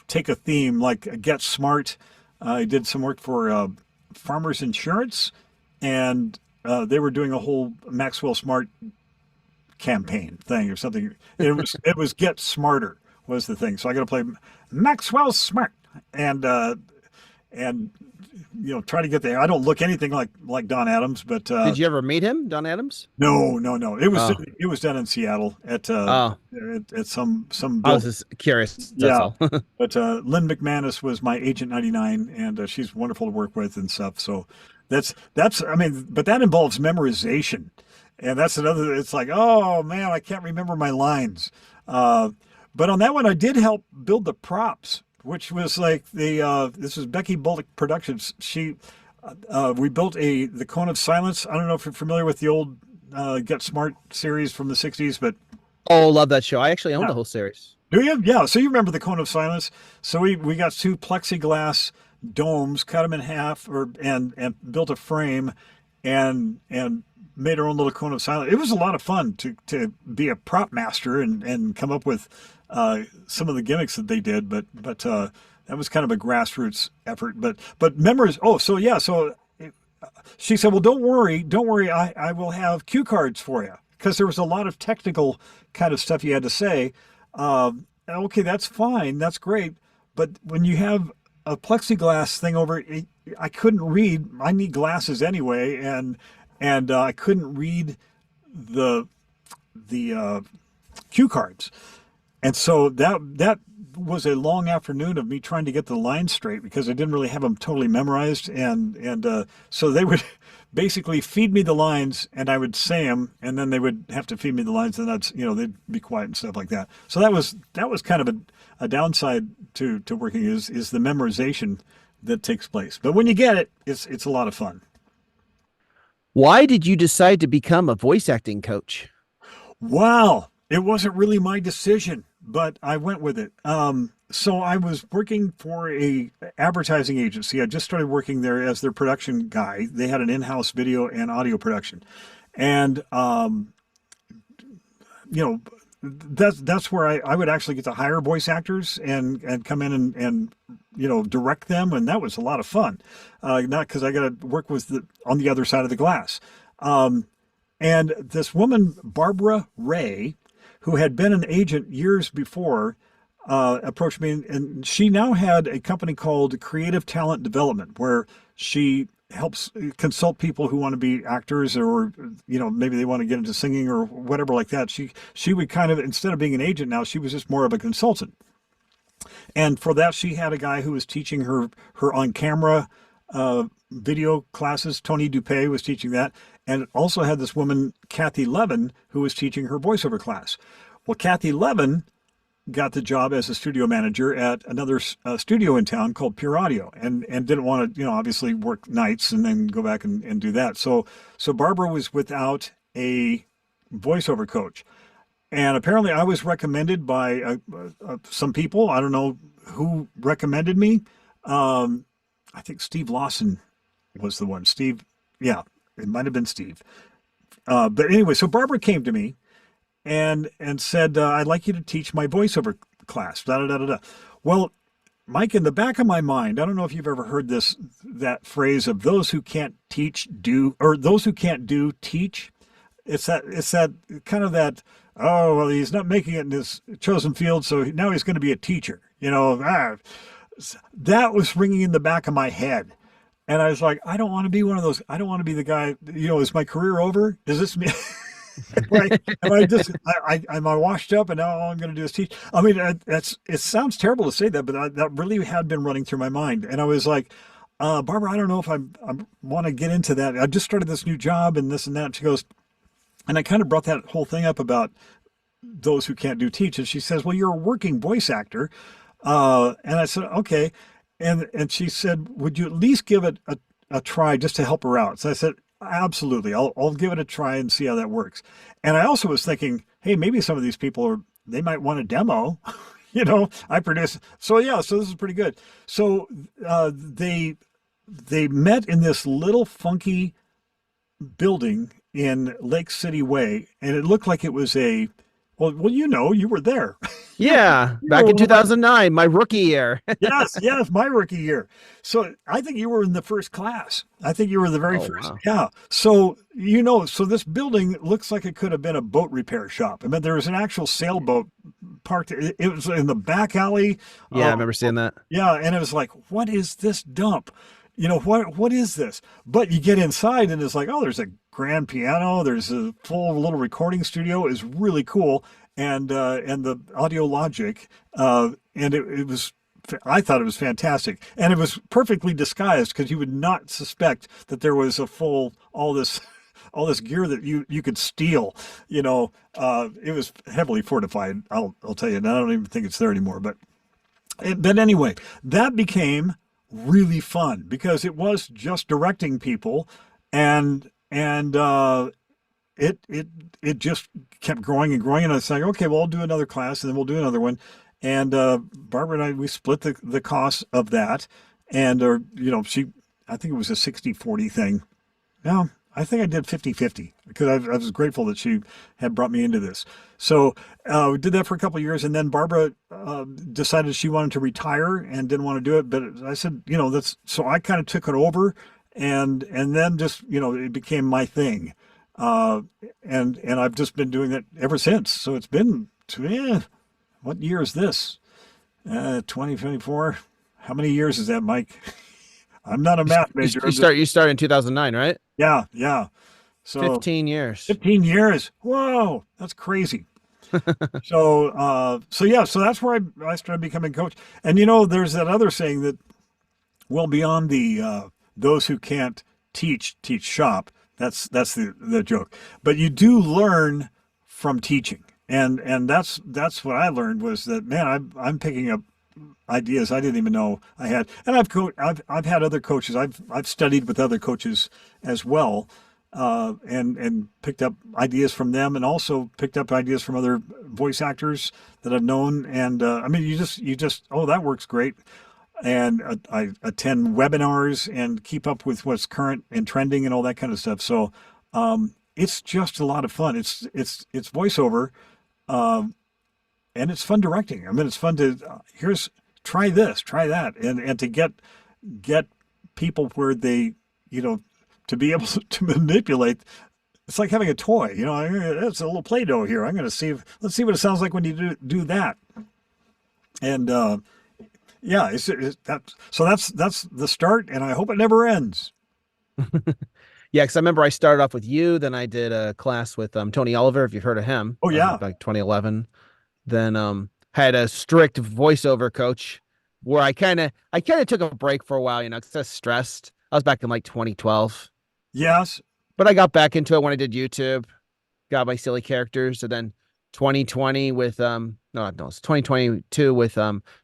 take a theme like Get Smart. I did some work for Farmers Insurance, and they were doing a whole Maxwell Smart campaign thing or something. It was Get Smarter was the thing. So I got to play Maxwell Smart and try to get there. I don't look anything like Don Adams, but did you ever meet him, Don Adams? No. It was done in Seattle at some I was just curious. That's all. But Lynn McManus was my agent 99, and she's wonderful to work with and stuff. So that's but that involves memorization, and that's another. It's like, oh man, I can't remember my lines. But on that one, I did help build the props, which was like this was Becky Bullock Productions. We built the Cone of Silence. I don't know if you're familiar with the old Get Smart series from the 60s, but love that show. I actually own the whole series. Do you? Yeah. So you remember the Cone of Silence? So we got 2 plexiglass domes, cut them in half, and built a frame, and made our own little Cone of Silence. It was a lot of fun to be a prop master and come up with some of the gimmicks that they did, but that was kind of a grassroots effort. But memories. So she said, well, don't worry. I will have cue cards for you, because there was a lot of technical kind of stuff you had to say. Okay, that's fine, that's great. But when you have a plexiglass thing over it, I couldn't read. I need glasses anyway, and I couldn't read the cue cards. And so that was a long afternoon of me trying to get the lines straight, because I didn't really have them totally memorized. And so they would basically feed me the lines, and I would say them, and then they would have to feed me the lines, and they'd be quiet and stuff like that. So that was kind of a downside to working is the memorization that takes place. But when you get it, it's a lot of fun. Why did you decide to become a voice acting coach? Wow. It wasn't really my decision, but I went with it. So I was working for a advertising agency. I just started working there as their production guy. They had an in-house video and audio production. And, that's where I would actually get to hire voice actors and come in and direct them. And that was a lot of fun. Not because I got to work on the other side of the glass. And this woman, Barbara Ray, who had been an agent years before, approached me, and she now had a company called Creative Talent Development, where she helps consult people who want to be actors, or maybe they want to get into singing or whatever like that. She would kind of, instead of being an agent now, she was just more of a consultant. And for that, she had a guy who was teaching her on camera video classes. Tony Dupé was teaching that, and also had this woman Kathy Levin who was teaching her voiceover class. Well, Kathy Levin got the job as a studio manager at another studio in town called Pure Audio, and didn't want to, obviously work nights and then go back and do that. So Barbara was without a voiceover coach. And apparently I was recommended by some people. I don't know who recommended me. I think Steve Lawson was the one. Steve, yeah, it might have been Steve. But anyway, so Barbara came to me and said, I'd like you to teach my voiceover class. Da, da, da, da, da. Well, Mike, in the back of my mind, I don't know if you've ever heard that phrase of those who can't teach, do, or those who can't do, teach. It's that kind of that, oh, well, he's not making it in his chosen field, so now he's going to be a teacher. That was ringing in the back of my head. And I was like, I don't want to be one of those. I don't want to be the guy, is my career over? Does this mean... am I washed up and now all I'm going to do is teach? I mean, it sounds terrible to say that, but that really had been running through my mind. And I was like, Barbara, I don't know if I want to get into that. I just started this new job and this and that. She goes, and I kind of brought that whole thing up about those who can't do teach. And she says, well, you're a working voice actor. And I said, okay. And she said, would you at least give it a try just to help her out? So I said, absolutely. I'll give it a try and see how that works. And I also was thinking, hey, maybe some of these people they might want a demo. I produce. So yeah, so this is pretty good. So they met in this little funky building in Lake City Way, and it looked like it was well, you were there. Yeah, back in 2009, my rookie year. yes, my rookie year. So I think you were in the first class. I think you were the very first. Wow. Yeah. So, so this building looks like it could have been a boat repair shop. I mean, there was an actual sailboat parked. It was in the back alley. Yeah, I remember seeing that. Yeah. And it was like, what is this dump? What is this? But you get inside and it's like, oh, there's a grand piano. There's a full little recording studio. It's really cool. And the Audio Logic, and it was, I thought it was fantastic. And it was perfectly disguised because you would not suspect that there was all this gear that you could steal. It was heavily fortified. I'll tell you, and I don't even think it's there anymore. But anyway, that became really fun because it was just directing people, and it just kept growing and growing. And I was like, okay, well, I'll do another class and then we'll do another one. And Barbara and I, we split the cost of that. And, I think it was a 60-40 thing. No, I think I did 50-50 because I was grateful that she had brought me into this. So we did that for a couple of years. And then Barbara decided she wanted to retire and didn't want to do it. But I said, so I kind of took it over and then just, it became my thing. And I've just been doing that ever since. So it's been, what year is this? 2024. How many years is that, Mike? I'm not a math major. You start in 2009, right? Yeah. So 15 years. 15 years. Whoa, that's crazy. So that's where I started becoming coach. And there's that other saying that, well, beyond the those who can't teach shop. That's the joke. But you do learn from teaching. And that's what I learned was that, man, I'm picking up ideas I didn't even know I had. And I've had other coaches. I've studied with other coaches as well, and picked up ideas from them, and also picked up ideas from other voice actors that I've known. And I mean, you just oh, that works great. And I attend webinars and keep up with what's current and trending and all that kind of stuff. So it's just a lot of fun. It's voiceover, and it's fun directing. I mean, it's fun to try this, try that, and to get people where they, to be able to manipulate. It's like having a toy. It's a little Play-Doh here. I'm going to let's see what it sounds like when you do that. And yeah, that's the start, and I hope it never ends. Yeah, because I remember I started off with you, then I did a class with Tony Oliver, if you've heard of him. Oh yeah, Like 2011. Then had a strict voiceover coach where I kind of took a break for a while, because I was stressed. I was back in like 2012. yes, But I got back into it when I did YouTube, got my silly characters, and then 2020 with it's 2022 with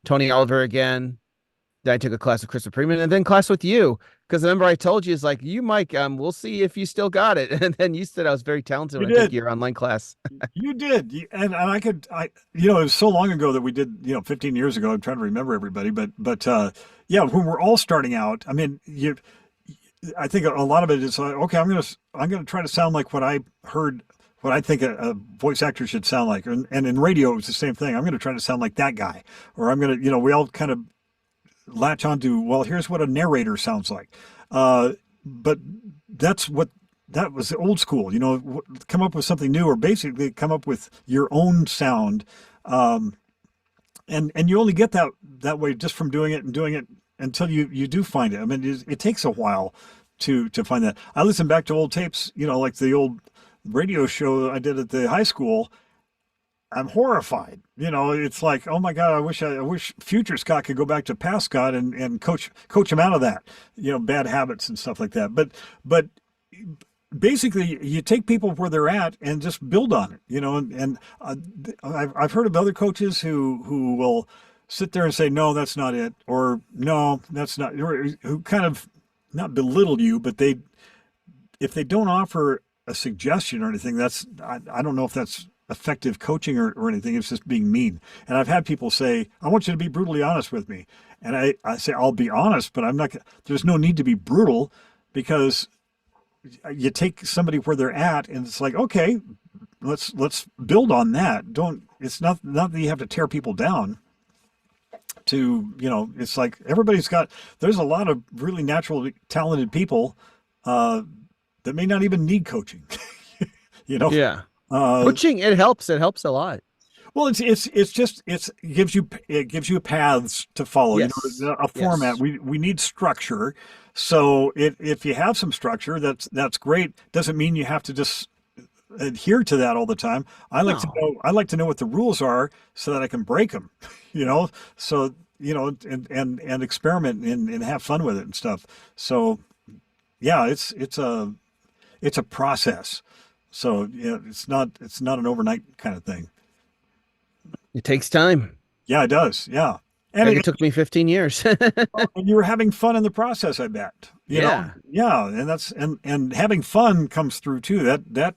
Tony Oliver again. Then I took a class with Christopher Freeman, and then class with you. Because remember I told you, it's like, you, Mike, we'll see if you still got it. And then you said I was very talented you when I took did. your online class. You did. And it was so long ago that we did, 15 years ago. I'm trying to remember everybody, but yeah, when we're all starting out, I mean, I think a lot of it is like, okay, I'm going to try to sound like what I heard, what I think a voice actor should sound like. And in radio, it's the same thing. I'm going to try to sound like that guy, or I'm going to, we all kind of latch onto, well, here's what a narrator sounds like. But that was the old school, come up with something new, or basically come up with your own sound. And you only get that way just from doing it until you do find it. I mean, it takes a while to find that. I listen back to old tapes, like the old radio show I did at the high school. I'm horrified. It's like, oh my God, I wish future Scott could go back to past Scott and coach him out of that, bad habits and stuff like that. But basically you take people where they're at and just build on it, and I've heard of other coaches who will sit there and say, no, that's not it. Or no, that's not, who kind of not belittle you, but if they don't offer a suggestion or anything, I don't know if that's effective coaching or anything. It's just being mean. And I've had people say, I want you to be brutally honest with me. And I say, I'll be honest, but there's no need to be brutal, because you take somebody where they're at and it's like, okay, let's build on that. It's not that you have to tear people down to, it's like there's a lot of really naturally talented people that may not even need coaching. Yeah. Coaching, it helps a lot. Well, it gives you paths to follow. Yes. A format. Yes. We need structure. So if you have some structure, that's great. Doesn't mean you have to just adhere to that all the time. I like to know what the rules are so that I can break them. So and experiment and have fun with it and stuff. So yeah, it's a process. So yeah, it's not an overnight kind of thing. It takes time. Yeah, it does. Yeah. And it took me 15 years. And you were having fun in the process, I bet. Yeah. Yeah. And having fun comes through too. That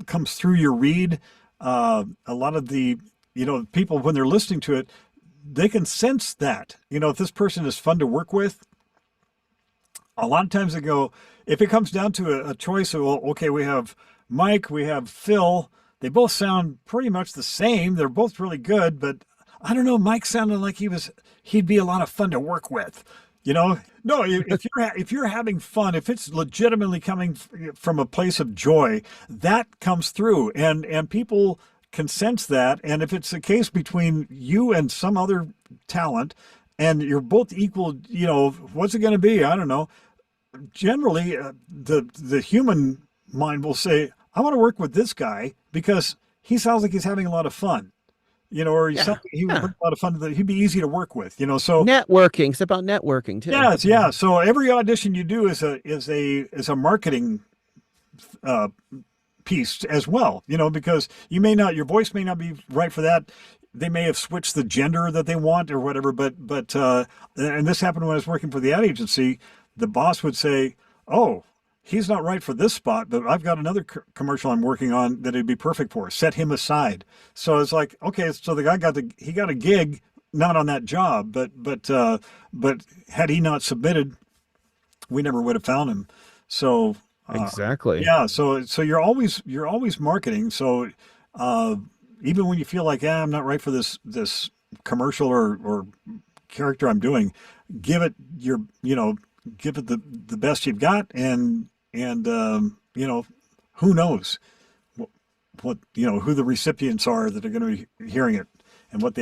comes through your read. A lot of the, people, when they're listening to it, they can sense that, if this person is fun to work with. A lot of times they go, if it comes down to a choice of, well, okay, we have Mike, we have Phil. They both sound pretty much the same. They're both really good, but I don't know. Mike sounded like he'd be a lot of fun to work with. No, if you're having fun, if it's legitimately coming from a place of joy, that comes through, and people can sense that. And if it's a case between you and some other talent, and you're both equal, what's it going to be? I don't know. Generally, the human mind will say, I want to work with this guy because he sounds like he's having a lot of fun, or he would bring a lot of fun. He'd be easy to work with, so Networking. It's about networking too. Yeah. So every audition you do is a marketing piece as well, because your voice may not be right for that. They may have switched the gender that they want or whatever, but and this happened when I was working for the ad agency. The boss would say, oh, he's not right for this spot, but I've got another commercial I'm working on that it'd be perfect for. Set him aside. So it's like, okay, so the guy got a gig, not on that job, but had he not submitted, we never would have found him. So exactly. Yeah. So you're always marketing. So even when you feel like, I'm not right for this commercial or character I'm doing, give it the best you've got, and who knows what who the recipients are that are going to be hearing it, and what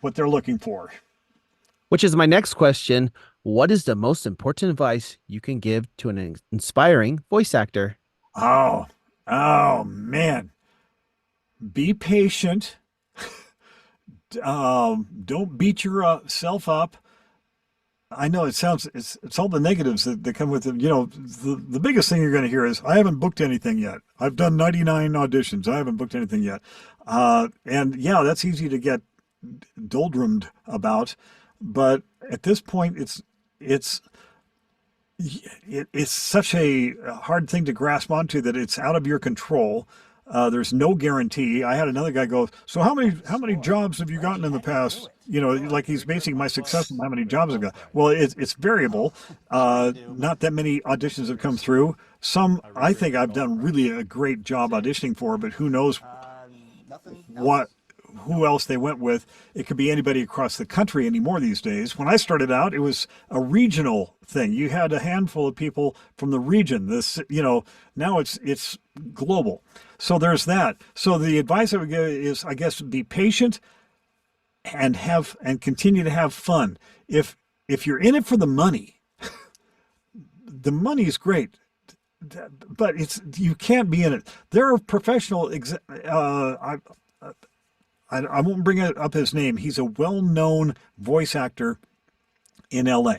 what they're looking for. Which is my next question. What is the most important advice you can give to an inspiring voice actor? Oh, man. Be patient. Don't beat yourself up. I know it's all the negatives that come with it. The biggest thing you're going to hear is, I haven't booked anything yet. I've done 99 auditions. I haven't booked anything yet. And yeah, that's easy to get doldrummed about. But at this point, it's such a hard thing to grasp onto that it's out of your control. There's no guarantee. I had another guy go, so how many jobs have you gotten in the past? Like he's basing my success on how many jobs I've got. Well, it's variable. Not that many auditions have come through. Some I think I've done really a great job auditioning for, but who knows who else they went with. It could be anybody across the country anymore these days. When I started out, it was a regional thing. You had a handful of people from the region. Now it's global. So there's that. So the advice I would give is, I guess, be patient and continue to have fun. If you're in it for the money, the money is great, but you can't be in it. There are professional I won't bring up his name. He's a well-known voice actor in LA.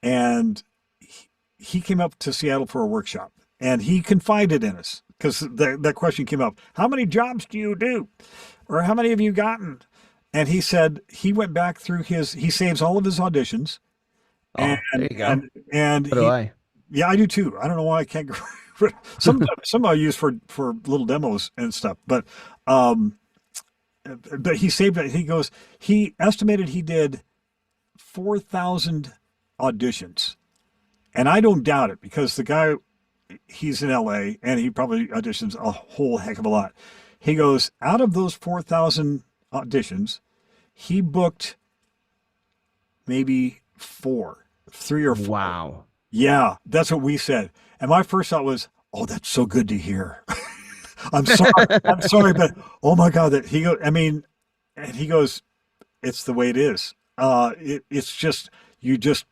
And he came up to Seattle for a workshop. And he confided in us, because that question came up. How many jobs do you do? Or how many have you gotten? And he said he went back through he saves all of his auditions. Oh, there you go. And so do I. Yeah, I do too. I don't know why I can't go. Some I use for little demos and stuff. But he saved it. He estimated he did 4,000 auditions. And I don't doubt it, because the guy, he's in LA and he probably auditions a whole heck of a lot. He goes, out of those 4,000 auditions, he booked maybe 3 or 4. Wow. Yeah, that's what we said. And my first thought was, oh, that's so good to hear. I'm sorry, but oh my God, and he goes, it's the way it is. It's just, you just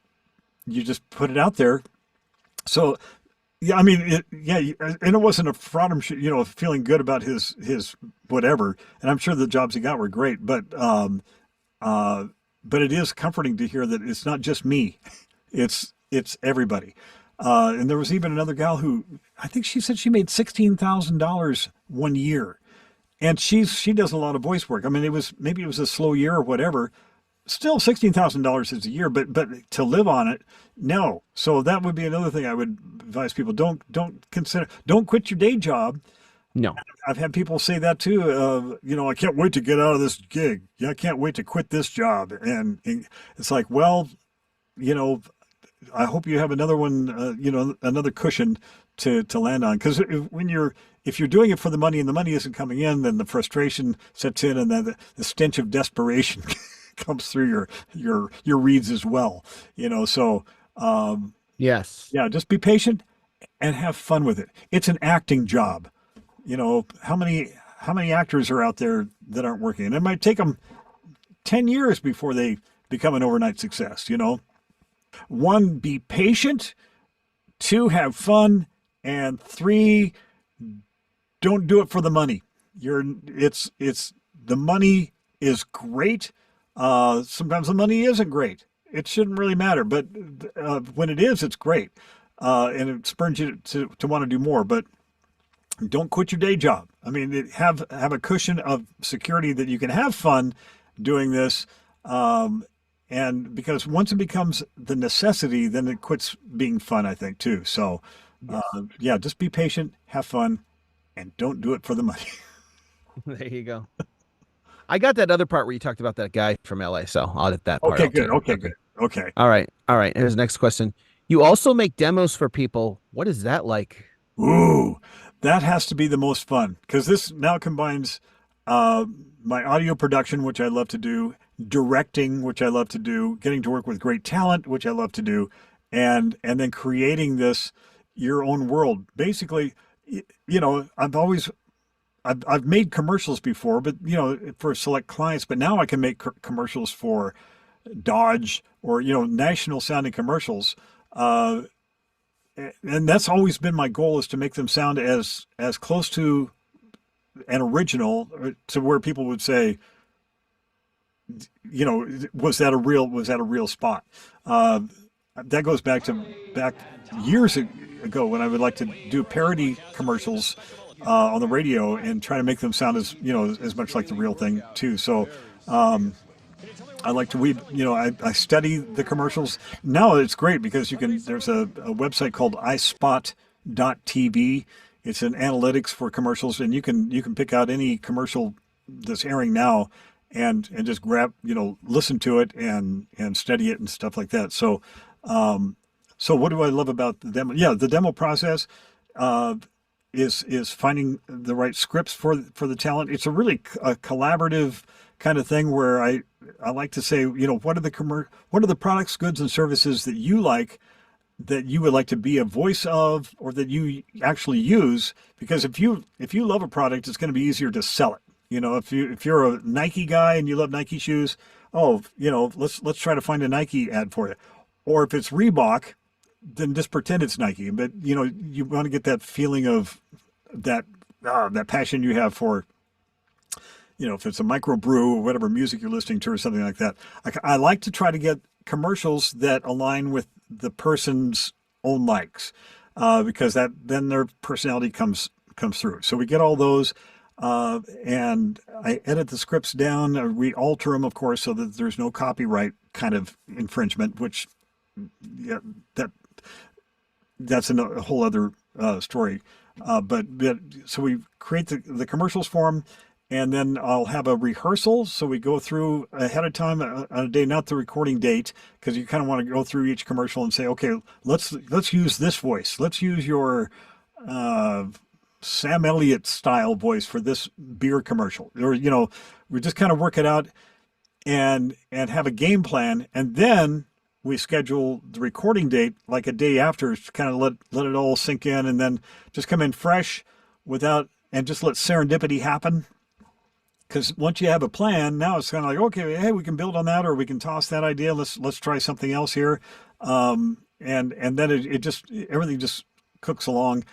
put it out there. So, yeah, and it wasn't a fraud, feeling good about his whatever. And I'm sure the jobs he got were great, but it is comforting to hear that it's not just me. It's everybody. And there was even another gal who, I think she said she made $16,000 one year, and she does a lot of voice work. I mean, it was a slow year or whatever. Still, $16,000 is a year, but to live on it, no. So that would be another thing I would advise people: don't quit your day job. No, I've had people say that too. I can't wait to get out of this gig. Yeah, I can't wait to quit this job. And it's like, well, I hope you have another one, another cushion to land on. Because if you're doing it for the money and the money isn't coming in, then the frustration sets in, and then the stench of desperation comes through your reads as well. So yes, yeah, just be patient and have fun with it. It's an acting job. How many actors are out there that aren't working? And it might take them 10 years before they become an overnight success. 1, be patient. 2, have fun. And 3, don't do it for the money. The money is great. Sometimes the money isn't great. It shouldn't really matter, but when it is, it's great. And it spurs you to want to do more, but don't quit your day job. I mean, have a cushion of security that you can have fun doing this. And because once it becomes the necessity, then it quits being fun, I think, too. So, yeah, just be patient, have fun, and don't do it for the money. There you go. I got that other part where you talked about that guy from LA, so I'll edit that part. Okay, good. Okay, good. Okay. All right. Here's the next question. You also make demos for people. What is that like? Ooh, that has to be the most fun, because this now combines my audio production, which I love to do, directing, which I love to do, getting to work with great talent, which I love to do, and then creating your own world. Basically, I've always I've made commercials before, but you know, for select clients. But now I can make commercials for Dodge or you know, national sounding commercials. And that's always been my goal, is to make them sound as close to an original, to where people would say, you know, was that a real spot? That goes back years ago, when I would like to do parody commercials on the radio and try to make them sound as, you know, as much like the real thing too. So I like to I study the commercials. Now it's great because there's a website called ispot.tv. It's an analytics for commercials, and you can pick out any commercial that's airing now and just listen to it and study it and stuff like that. So so what do I love about the demo? Yeah, the demo process is finding the right scripts for the talent. It's a really collaborative kind of thing, where I like to say, you know, what are the products, goods, and services that you like, that you would like to be a voice of, or that you actually use? Because if you love a product, it's going to be easier to sell it. You know, if you're a Nike guy and you love Nike shoes, let's try to find a Nike ad for you. Or if it's Reebok, then just pretend it's Nike. But you know, you want to get that feeling of that passion you have for, you know, if it's a microbrew or whatever music you're listening to or something like that. I like to try to get commercials that align with the person's own likes, because then their personality comes through. So we get all those, and I edit the scripts down. We alter them, of course, so that there's no copyright kind of infringement, which, yeah, that's a whole other story. But so we create the commercials for them. And then I'll have a rehearsal. So we go through ahead of time on a day, not the recording date, because you kind of want to go through each commercial and say, okay, let's use this voice. Let's use your Sam Elliott style voice for this beer commercial. Or, you know, we just kind of work it out and have a game plan. And then we schedule the recording date like a day after, to kind of let it all sink in, and then just come in fresh and just let serendipity happen. Because once you have a plan, now it's kind of like, okay, hey, we can build on that, or we can toss that idea. Let's try something else here, and then everything just cooks along.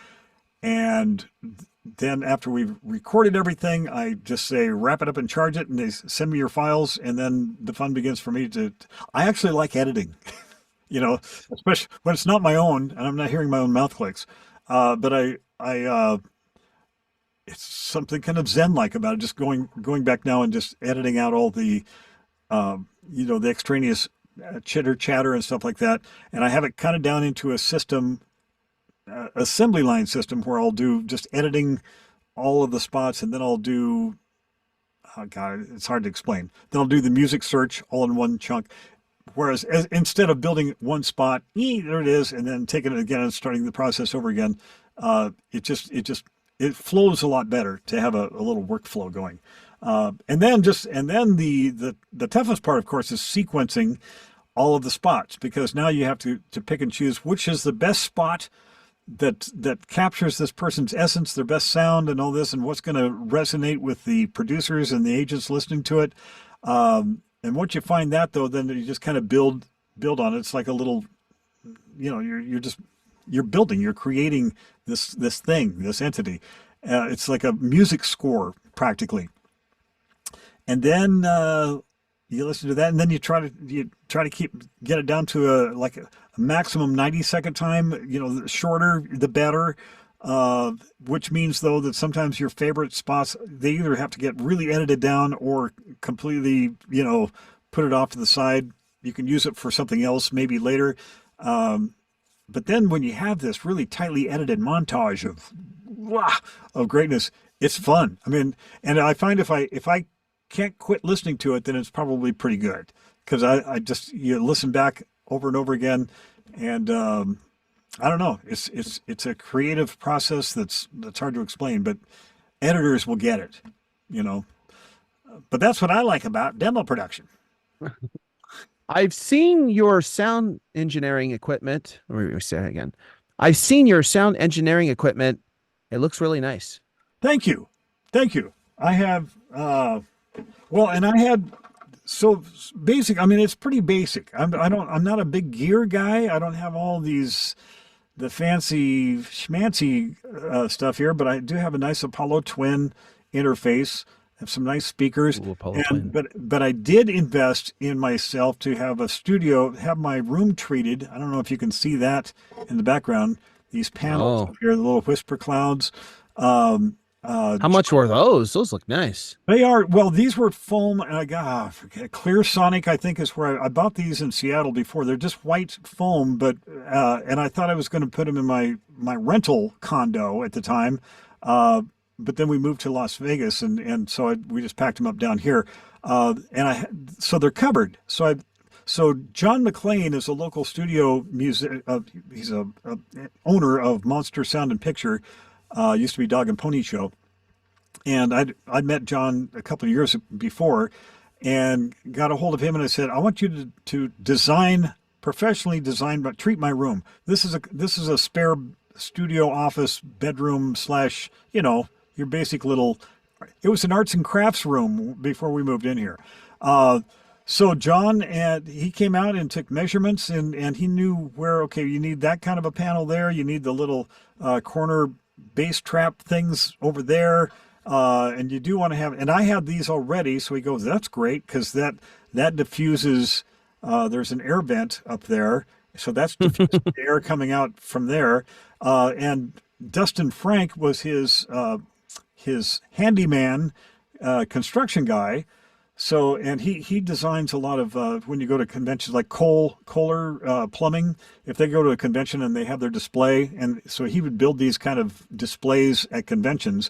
And then after we've recorded everything, I just say wrap it up and charge it, and they send me your files, and then the fun begins for me I actually like editing, you know, especially when it's not my own and I'm not hearing my own mouth clicks. But it's something kind of zen-like about it, just going back now and just editing out all the, the extraneous chitter chatter and stuff like that. And I have it kind of down into a system, assembly line system, where I'll do just editing all of the spots, and then I'll do, oh God, it's hard to explain. Then I'll do the music search all in one chunk. Whereas instead of building one spot, there it is, and then taking it again and starting the process over again, it flows a lot better to have a little workflow going. And then the toughest part, of course, is sequencing all of the spots, because now you have to pick and choose which is the best spot that captures this person's essence, their best sound and all this, and what's going to resonate with the producers and the agents listening to it. And once you find that, though, then you just kind of build on it. It's like a little, you know, you're building, you're creating this thing, this entity. It's like a music score practically. And then you listen to that, and then you try to get it down to a maximum 90-second time. You know, the shorter the better. Which means, though, that sometimes your favorite spots, they either have to get really edited down or completely, you know, put it off to the side. You can use it for something else maybe later. But then when you have this really tightly edited montage of greatness, it's fun. I mean, and I find if I can't quit listening to it, then it's probably pretty good, because you listen back over and over again, and I don't know. It's a creative process that's hard to explain, but editors will get it, you know. But that's what I like about demo production. I've seen your sound engineering equipment. Let me say that again. I've seen your sound engineering equipment. It looks really nice. Thank you. Thank you. I have, well, and I had, so basic. I mean, it's pretty basic. I'm not a big gear guy. I don't have all the fancy schmancy stuff here, but I do have a nice Apollo Twin interface. Have some nice speakers. Ooh, Apollo Twin. But I did invest in myself to have a studio, have my room treated. I don't know if you can see that in the background. These panels up here, the little whisper clouds. How much were those? Those look nice. They are, well, these were foam, and I forget, Clear Sonic, I think, is where I bought these in Seattle before. They're just white foam, but and I thought I was going to put them in my rental condo at the time, but then we moved to Las Vegas, and so we just packed them up down here, so they're covered. So John McLean is a local studio music. He's a owner of Monster Sound and Picture. Used to be Dog and Pony Show. And I'd met John a couple of years before and got a hold of him, and I said, I want you to professionally design, but treat my room. This is a spare studio office bedroom / your basic little, it was an arts and crafts room before we moved in here. So John, and he came out and took measurements, and he knew where, okay, you need that kind of a panel there. You need the little corner bass trap things over there. And you do want to have, and I had these already. So he goes, that's great. Cause that diffuses, there's an air vent up there. So that's diffusing the air coming out from there. And Dustin Frank was his handyman, construction guy. So, and he designs a lot of, when you go to conventions like Kohler Plumbing, if they go to a convention and they have their display, and so he would build these kind of displays at conventions,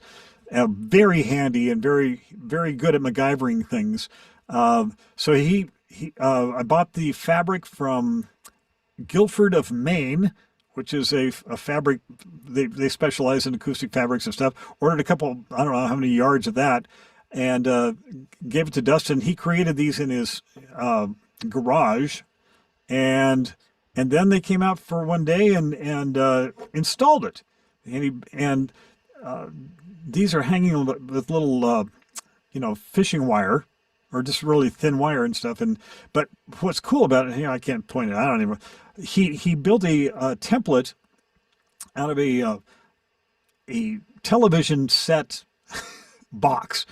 very handy and very, very good at MacGyvering things. So I bought the fabric from Guilford of Maine, which is a fabric, they specialize in acoustic fabrics and stuff. Ordered a couple, I don't know how many yards of that, and gave it to Dustin. He created these in his garage, and then they came out for one day and installed it. And these are hanging with little fishing wire, or just really thin wire and stuff. But what's cool about it, I can't point it. I don't even. He built a template out of a television set. A box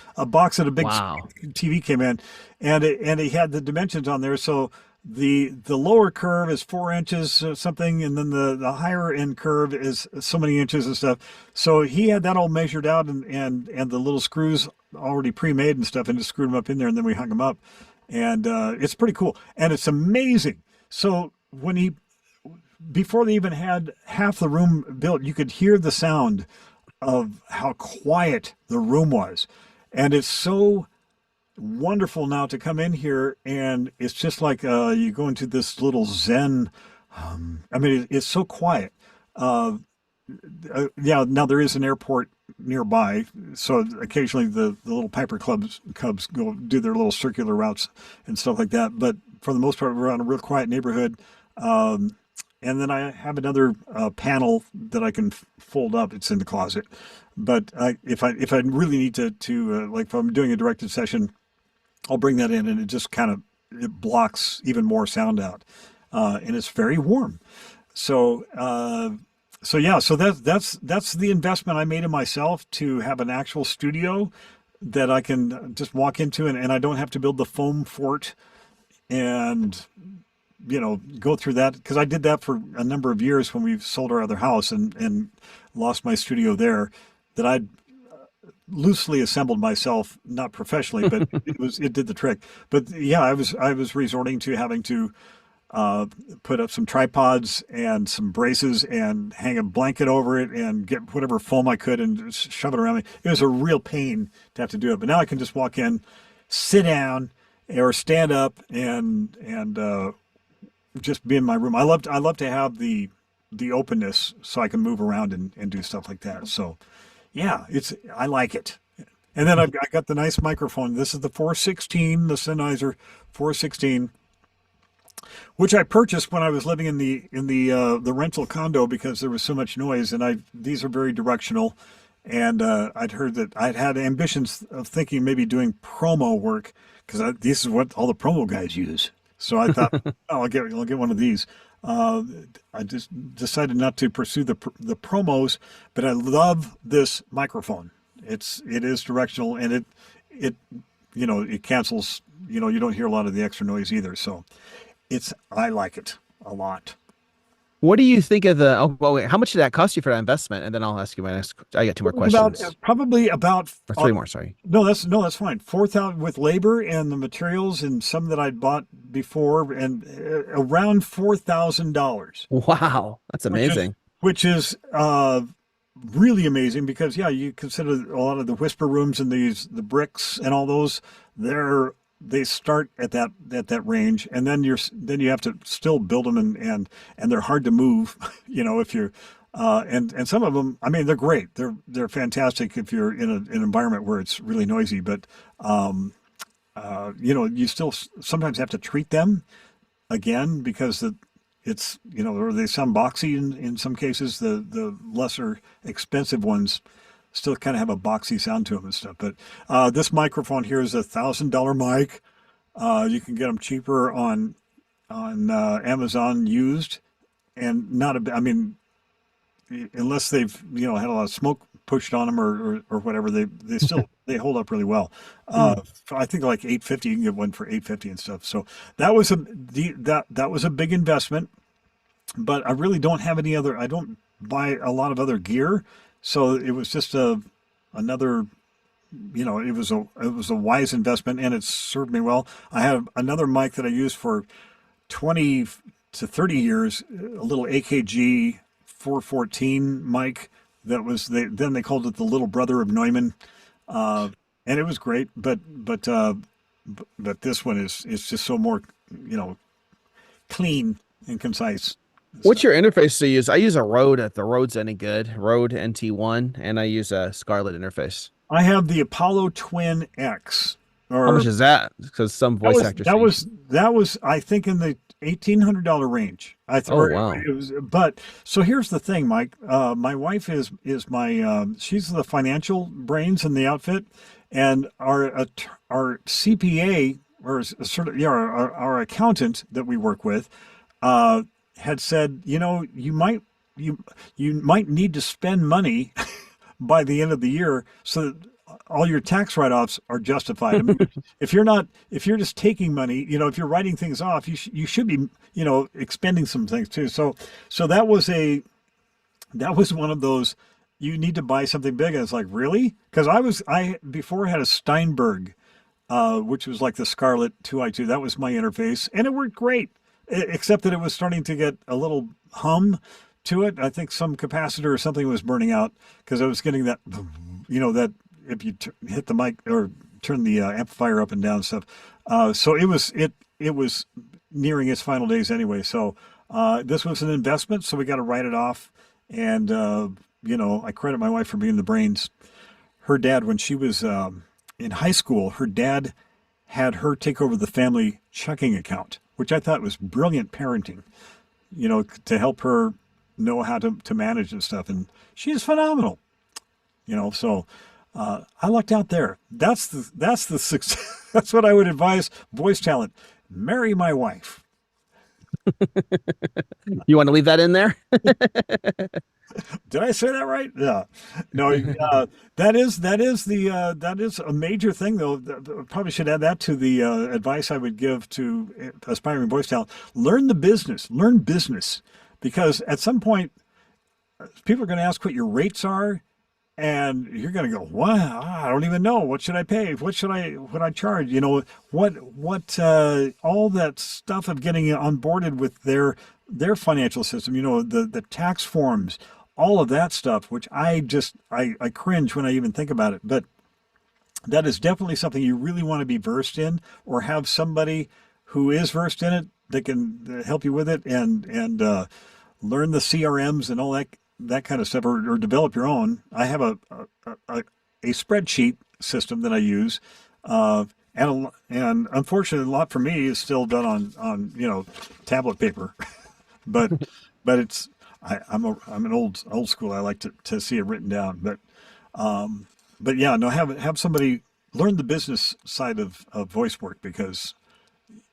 that a big TV came in, and he had the dimensions on there. So the lower curve is 4 inches something, and then the higher end curve is so many inches and stuff. So he had that all measured out, and the little screws already pre-made and stuff, and just screwed them up in there, and then we hung them up, and it's pretty cool, and it's amazing. So before they even had half the room built, you could hear the sound of how quiet the room was. And it's so wonderful now to come in here, and it's just like you go into this little Zen. I mean, it's so quiet. Yeah, now there is an airport nearby, so occasionally the little Piper Cubs go do their little circular routes and stuff like that. But for the most part, we're on a real quiet neighborhood. And then I have another panel that I can fold up. It's in the closet. But if I really need to like if I'm doing a directed session, I'll bring that in, and it just it blocks even more sound out. And it's very warm. So that's the investment I made in myself, to have an actual studio that I can just walk into, and I don't have to build the foam fort and go through that, because I did that for a number of years when we sold our other house and lost my studio there, that I'd loosely assembled myself, not professionally, but it did the trick. But yeah, I was resorting to having to put up some tripods and some braces and hang a blanket over it and get whatever foam I could and just shove it around me. It was a real pain to have to do it. But now I can just walk in, sit down, or stand up and just be in my room. I love to have the openness so I can move around and do stuff like that. So yeah, I like it. And then I got the nice microphone. This is the 416, the Sennheiser 416, which I purchased when I was living in the rental condo because there was so much noise. And these are very directional, And I'd heard that I'd had ambitions of thinking maybe doing promo work because this is what all the promo guys use. So I thought, oh, I'll get one of these. Uh, I just decided not to pursue the promos, but I love this microphone. It is directional, and it it cancels. You don't hear a lot of the extra noise either. So I like it a lot. What do you think of the? Oh, well, wait, how much did that cost you for that investment? And then I'll ask you my next. I got two more questions. Probably about or three more. Sorry. No, that's fine. 4,000 with labor and the materials and some that I'd bought before, and around $4,000. Wow, that's amazing. Which is really amazing because you consider a lot of the whisper rooms and the bricks and all those. They start at that range, and then you have to still build them, and they're hard to move. If you're and some of them, I mean, they're great. They're fantastic if you're in an environment where it's really noisy. But you still sometimes have to treat them again because it's or they sound boxy in some cases. The lesser expensive ones still kind of have a boxy sound to them and stuff. But this microphone here is $1,000 mic. You can get them cheaper on Amazon used, and unless they've had a lot of smoke pushed on them or whatever, they still they hold up really well. I think like $850, you can get one for $850 and stuff. So that was a big investment, but I really don't have any other. I don't buy a lot of other gear. So it was just another, it was a wise investment, and it served me well. I have another mic that I used for 20 to 30 years, a little AKG 414 mic that was then they called it the little brother of Neumann, and it was great. But this one is just so more clean and concise. What's your interface to use? I use a Rode if the Rode's any good. Rode NT1, and I use a Scarlett interface. I have the Apollo Twin X. How much is that? Because some voice actors. That was I think in the $1,800 range. I thought. Oh wow! It was, but so here's the thing, Mike. My wife is my she's the financial brains in the outfit, and our CPA or sort of our accountant that we work with. Had said, you might need to spend money by the end of the year so that all your tax write-offs are justified. I mean, if you're just taking money, if you're writing things off, you should be, expending some things too. So that was one of those, you need to buy something big. And it's like, really? Because I before had a Steinberg, which was like the Scarlett 2i2. That was my interface, and it worked great. Except that it was starting to get a little hum to it. I think some capacitor or something was burning out because I was getting that, that if you hit the mic or turn the amplifier up and down and stuff. So it was nearing its final days anyway. So this was an investment, so we got to write it off. And, I credit my wife for being the brains. Her dad, when she was in high school, her dad had her take over the family checking account, which I thought was brilliant parenting, to help her know how to manage and stuff. And she is phenomenal, so I lucked out there. That's the success. That's what I would advise voice talent. Marry my wife. You want to leave that in there? Did I say that right? Yeah. No, that is a major thing though. Probably should add that to the advice I would give to aspiring voice talent. Learn business, because at some point people are going to ask what your rates are, and you're going to go, wow, I don't even know. What should I pay? What I charge? What all that stuff of getting onboarded with their financial system, the tax forms, all of that stuff, which I cringe when I even think about it. But that is definitely something you really want to be versed in, or have somebody who is versed in it that can help you with it and learn the CRMs and all that kind of stuff, or develop your own. I have a spreadsheet system that I use, and unfortunately, a lot for me is still done on tablet paper, but it's I'm an old school. I like to see it written down, but But yeah, no, have somebody learn the business side of voice work, because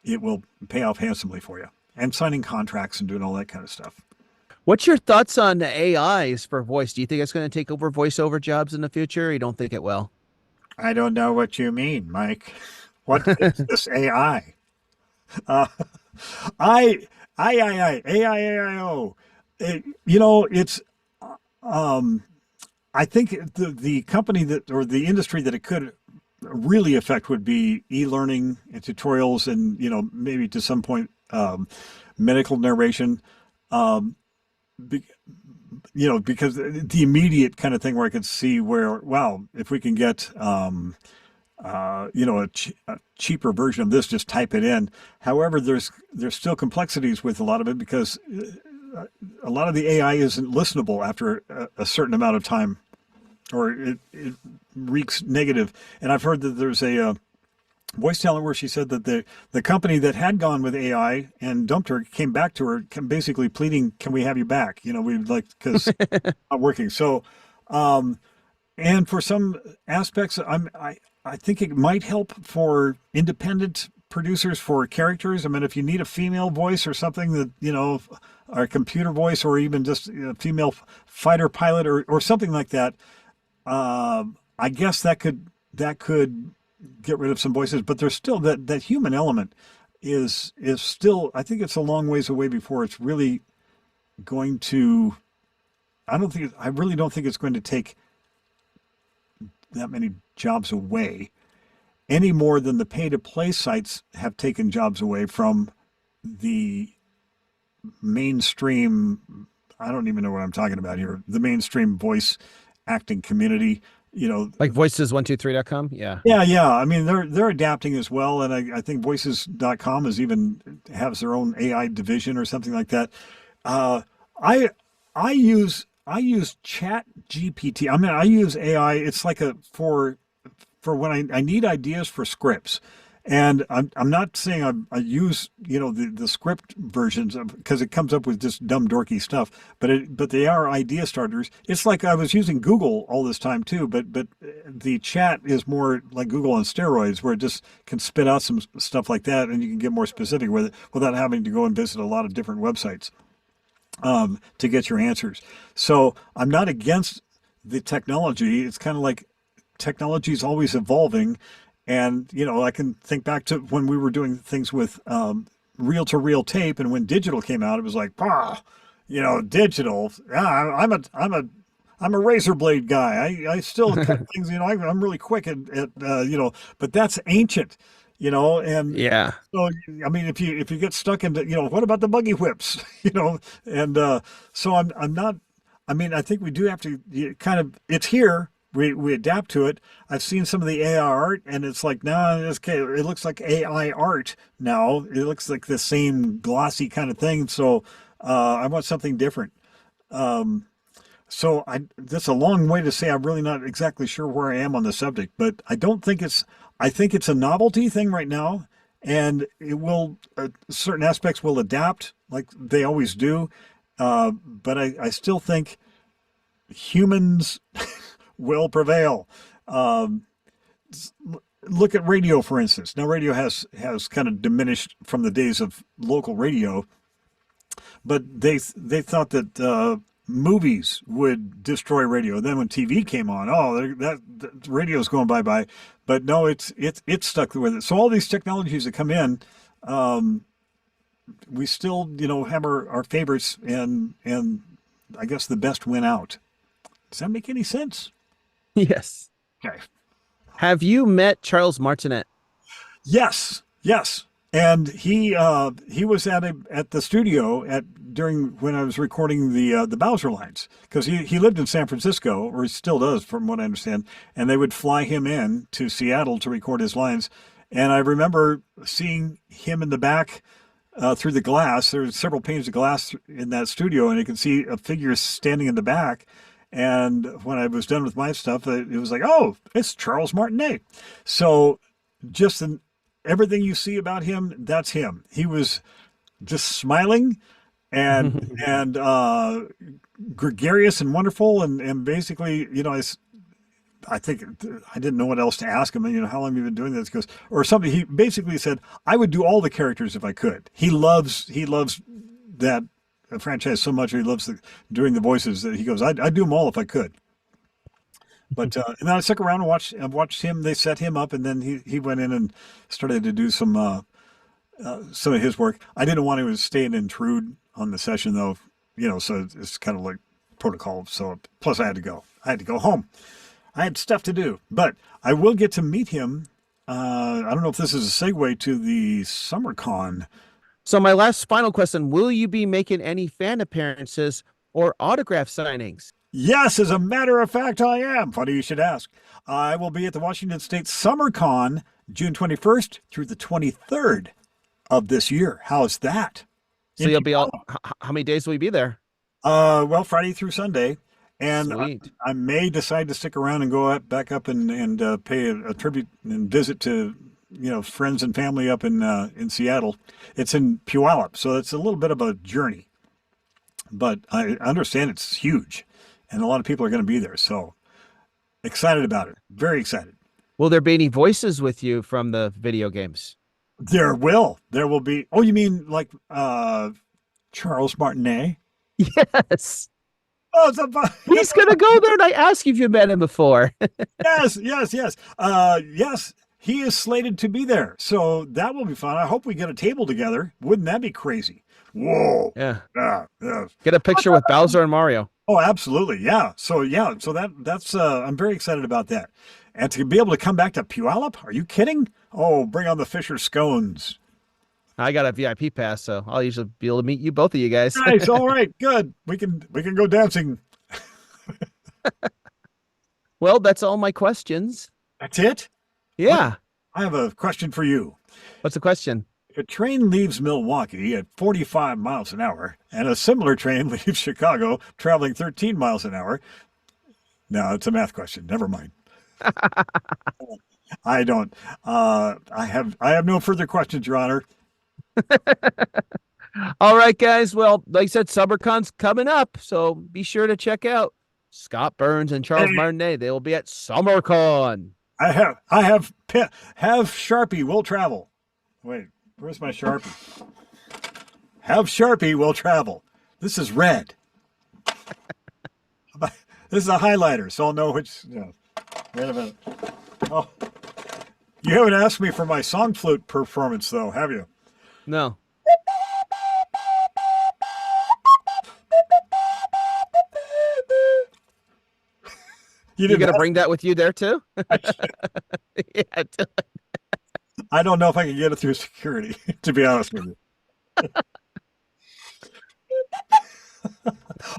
it will pay off handsomely for you. And signing contracts and doing all that kind of stuff. What's your thoughts on AIs for voice? Do you think it's going to take over voiceover jobs in the future? Or you don't think it will? I don't know what you mean, Mike. What is this AI? Uh, AIAIO. It's, I think the company that, or the industry that it could really affect would be e-learning and tutorials, and, maybe to some point, medical narration. Um, be, because the immediate kind of thing where I could see where, wow, if we can get, a cheaper version of this, just type it in. However, there's still complexities with a lot of it, because a lot of the AI isn't listenable after a certain amount of time, or it reeks negative. And I've heard that there's a voice talent where she said that the company that had gone with AI and dumped her came back to her, basically pleading, "Can we have you back? We'd like, because not working." So, and for some aspects, I think it might help for independent producers for characters. I mean, if you need a female voice or something that, or a computer voice, or even just a female fighter pilot, or something like that, I guess that could get rid of some voices. But there's still that human element is still, I think it's a long ways away before it's really going to, I really don't think it's going to take that many jobs away, any more than the pay-to-play sites have taken jobs away from the mainstream. I don't even know what I'm talking about here. The mainstream voice acting community, Like voices123.com? Yeah. Yeah. I mean, they're adapting as well, and I think voices.com has their own AI division or something like that. I use Chat GPT. I mean, I use AI. It's like for when I need ideas for scripts. And I'm not saying I use, the script versions, because it comes up with just dumb dorky stuff, but they are idea starters. It's like I was using Google all this time too, but the chat is more like Google on steroids, where it just can spit out some stuff like that, and you can get more specific with it without having to go and visit a lot of different websites to get your answers. So I'm not against the technology. It's kind of like technology is always evolving. And, I can think back to when we were doing things with reel-to-reel tape, and when digital came out, it was like, digital. Yeah, I'm a razor blade guy. I still cut things. I'm really quick at but that's ancient. And Yeah. so, I mean, if you get stuck into, what about the buggy whips, and so I'm not. I mean, I think we do have to it's here. We adapt to it. I've seen some of the AI art, and it's like, no, it's okay. It looks like AI art now. It looks like the same glossy kind of thing. So I want something different. So that's a long way to say I'm really not exactly sure where I am on the subject, but I think it's a novelty thing right now, and it will, certain aspects will adapt like they always do. But I still think humans will prevail. Look at radio, for instance. Now, radio has kind of diminished from the days of local radio, but they thought that movies would destroy radio. Then when TV came on, that radio's going bye-bye. But no, it's stuck with it. So all these technologies that come in, we still, have our favorites, and I guess the best win out. Does that make any sense? Yes. Okay. Have you met Charles Martinet? Yes. And he was at the studio during when I was recording the Bowser lines, because he lived in San Francisco, or he still does, from what I understand, and they would fly him in to Seattle to record his lines. And I remember seeing him in the back through the glass. There were several panes of glass in that studio, and you could see a figure standing in the back. And when I was done with my stuff, it was like, oh, it's Charles Martinet. So just everything you see about him, that's him. He was just smiling and gregarious and wonderful. And basically, I think I didn't know what else to ask him. You know, how long have you been doing this? Because or something. He basically said, I would do all the characters if I could. He loves that franchise so much. He loves doing the voices that he goes, I'd do them all if I could. But and then I stuck around and watched him. They set him up, and then he went in and started to do some of his work. I didn't want to stay and intrude on the session though, you know. So it's kind of like protocol. So plus I had to go. I had to go home. I had stuff to do, but I will get to meet him. I don't know if this is a segue to the SummerCon. So my last final question, will you be making any fan appearances or autograph signings? Yes, as a matter of fact, I am. Funny you should ask. I will be at the Washington State SummerCon June 21st through the 23rd of this year. How's that? So you'll be all, how many days will you be there? Well, Friday through Sunday. And I may decide to stick around and go back up and pay a tribute and visit to, you know, friends and family up in Seattle. It's in Puyallup, so it's a little bit of a journey. But I understand it's huge, and a lot of people are going to be there. So excited about it. Very excited. Will there be any voices with you from the video games? There will. There will be. Oh, you mean like Charles Martinet? Yes. Oh, he's gonna go there, and I asked you if you met him before. Yes. Yes, he is slated to be there, so that will be fun. I hope we get a table together. Wouldn't that be crazy? Whoa! Yeah. Yeah. Get a picture with Bowser and Mario. Oh, absolutely. Yeah. So that's I'm very excited about that, and to be able to come back to Puyallup. Are you kidding? Oh, bring on the Fischer scones. I got a VIP pass, so I'll usually be able to meet both of you guys. Nice. All right. Good. We can go dancing. Well, that's all my questions. That's it? Yeah. I have a question for you. What's the question? If a train leaves Milwaukee at 45 miles an hour and a similar train leaves Chicago traveling 13 miles an hour. No, it's a math question. Never mind. I don't. I have no further questions, Your Honor. All right, guys. Well, like I said, SummerCon's coming up, so be sure to check out Scott Burns and Charles Martinet. They will be at SummerCon. I have Sharpie will travel. Wait, where's my Sharpie? Have Sharpie will travel. This is red. This is a highlighter, so I'll know which. Wait a minute. Oh, you haven't asked me for my song flute performance, though, have you? No. You're going to bring that with you there, too? Yeah. I don't know if I can get it through security, to be honest with you.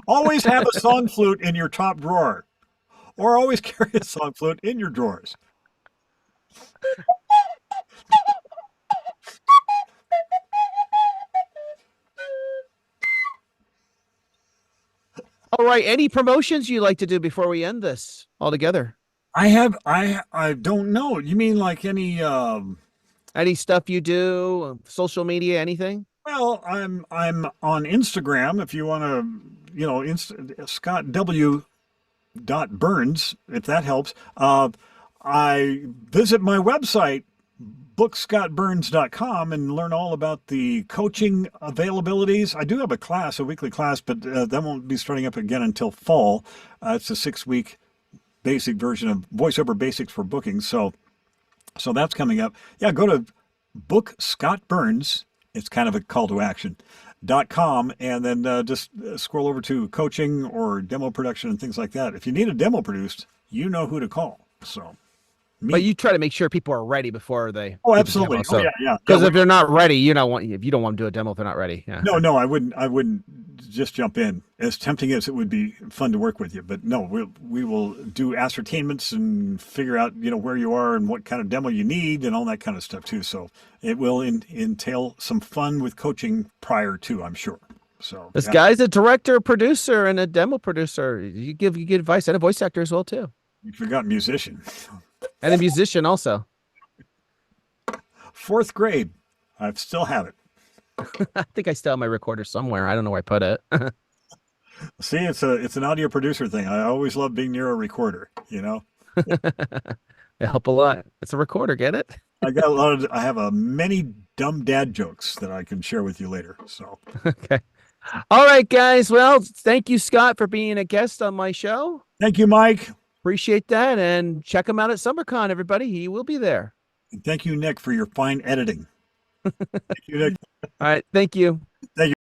Always have a song flute in your top drawer, or always carry a song flute in your drawers. All right. Any promotions you'd like to do before we end this altogether? I don't know. You mean like any stuff you do, social media, anything? Well, I'm on Instagram. If you want to, Scott W. Burns, if that helps. I visit my website, bookscottburns.com, and learn all about the coaching availabilities. I do have a weekly class, but that won't be starting up again until fall. It's a 6-week basic version of voiceover basics for booking. So that's coming up. Yeah, go to Book Scott Burns. It's kind of a call to action. .com, and then just scroll over to coaching or demo production and things like that. If you need a demo produced, you know who to call. So, but you try to make sure people are ready before they. Oh, absolutely. Demo, so. Oh, yeah. Because if they're not ready, you don't want to do a demo if they're not ready. Yeah. No, I wouldn't just jump in. As tempting as it would be fun to work with you, but no, we will do ascertainments and figure out where you are and what kind of demo you need and all that kind of stuff too. So it will entail some fun with coaching prior to, I'm sure. So this guy's a director, producer, and a demo producer. You give advice, and a voice actor as well too. You forgot musician. And a musician also. 4th grade. I still have it. I think I still have my recorder somewhere. I don't know where I put it. See, it's an audio producer thing. I always love being near a recorder, They help a lot. It's a recorder, get it? I have many dumb dad jokes that I can share with you later. So, Okay. All right, guys. Well, thank you, Scott, for being a guest on my show. thank you, Mike. Appreciate that. And check him out at SummerCon, everybody. He will be there. And thank you, Nick, for your fine editing. Thank you, Nick. All right. Thank you. Thank you.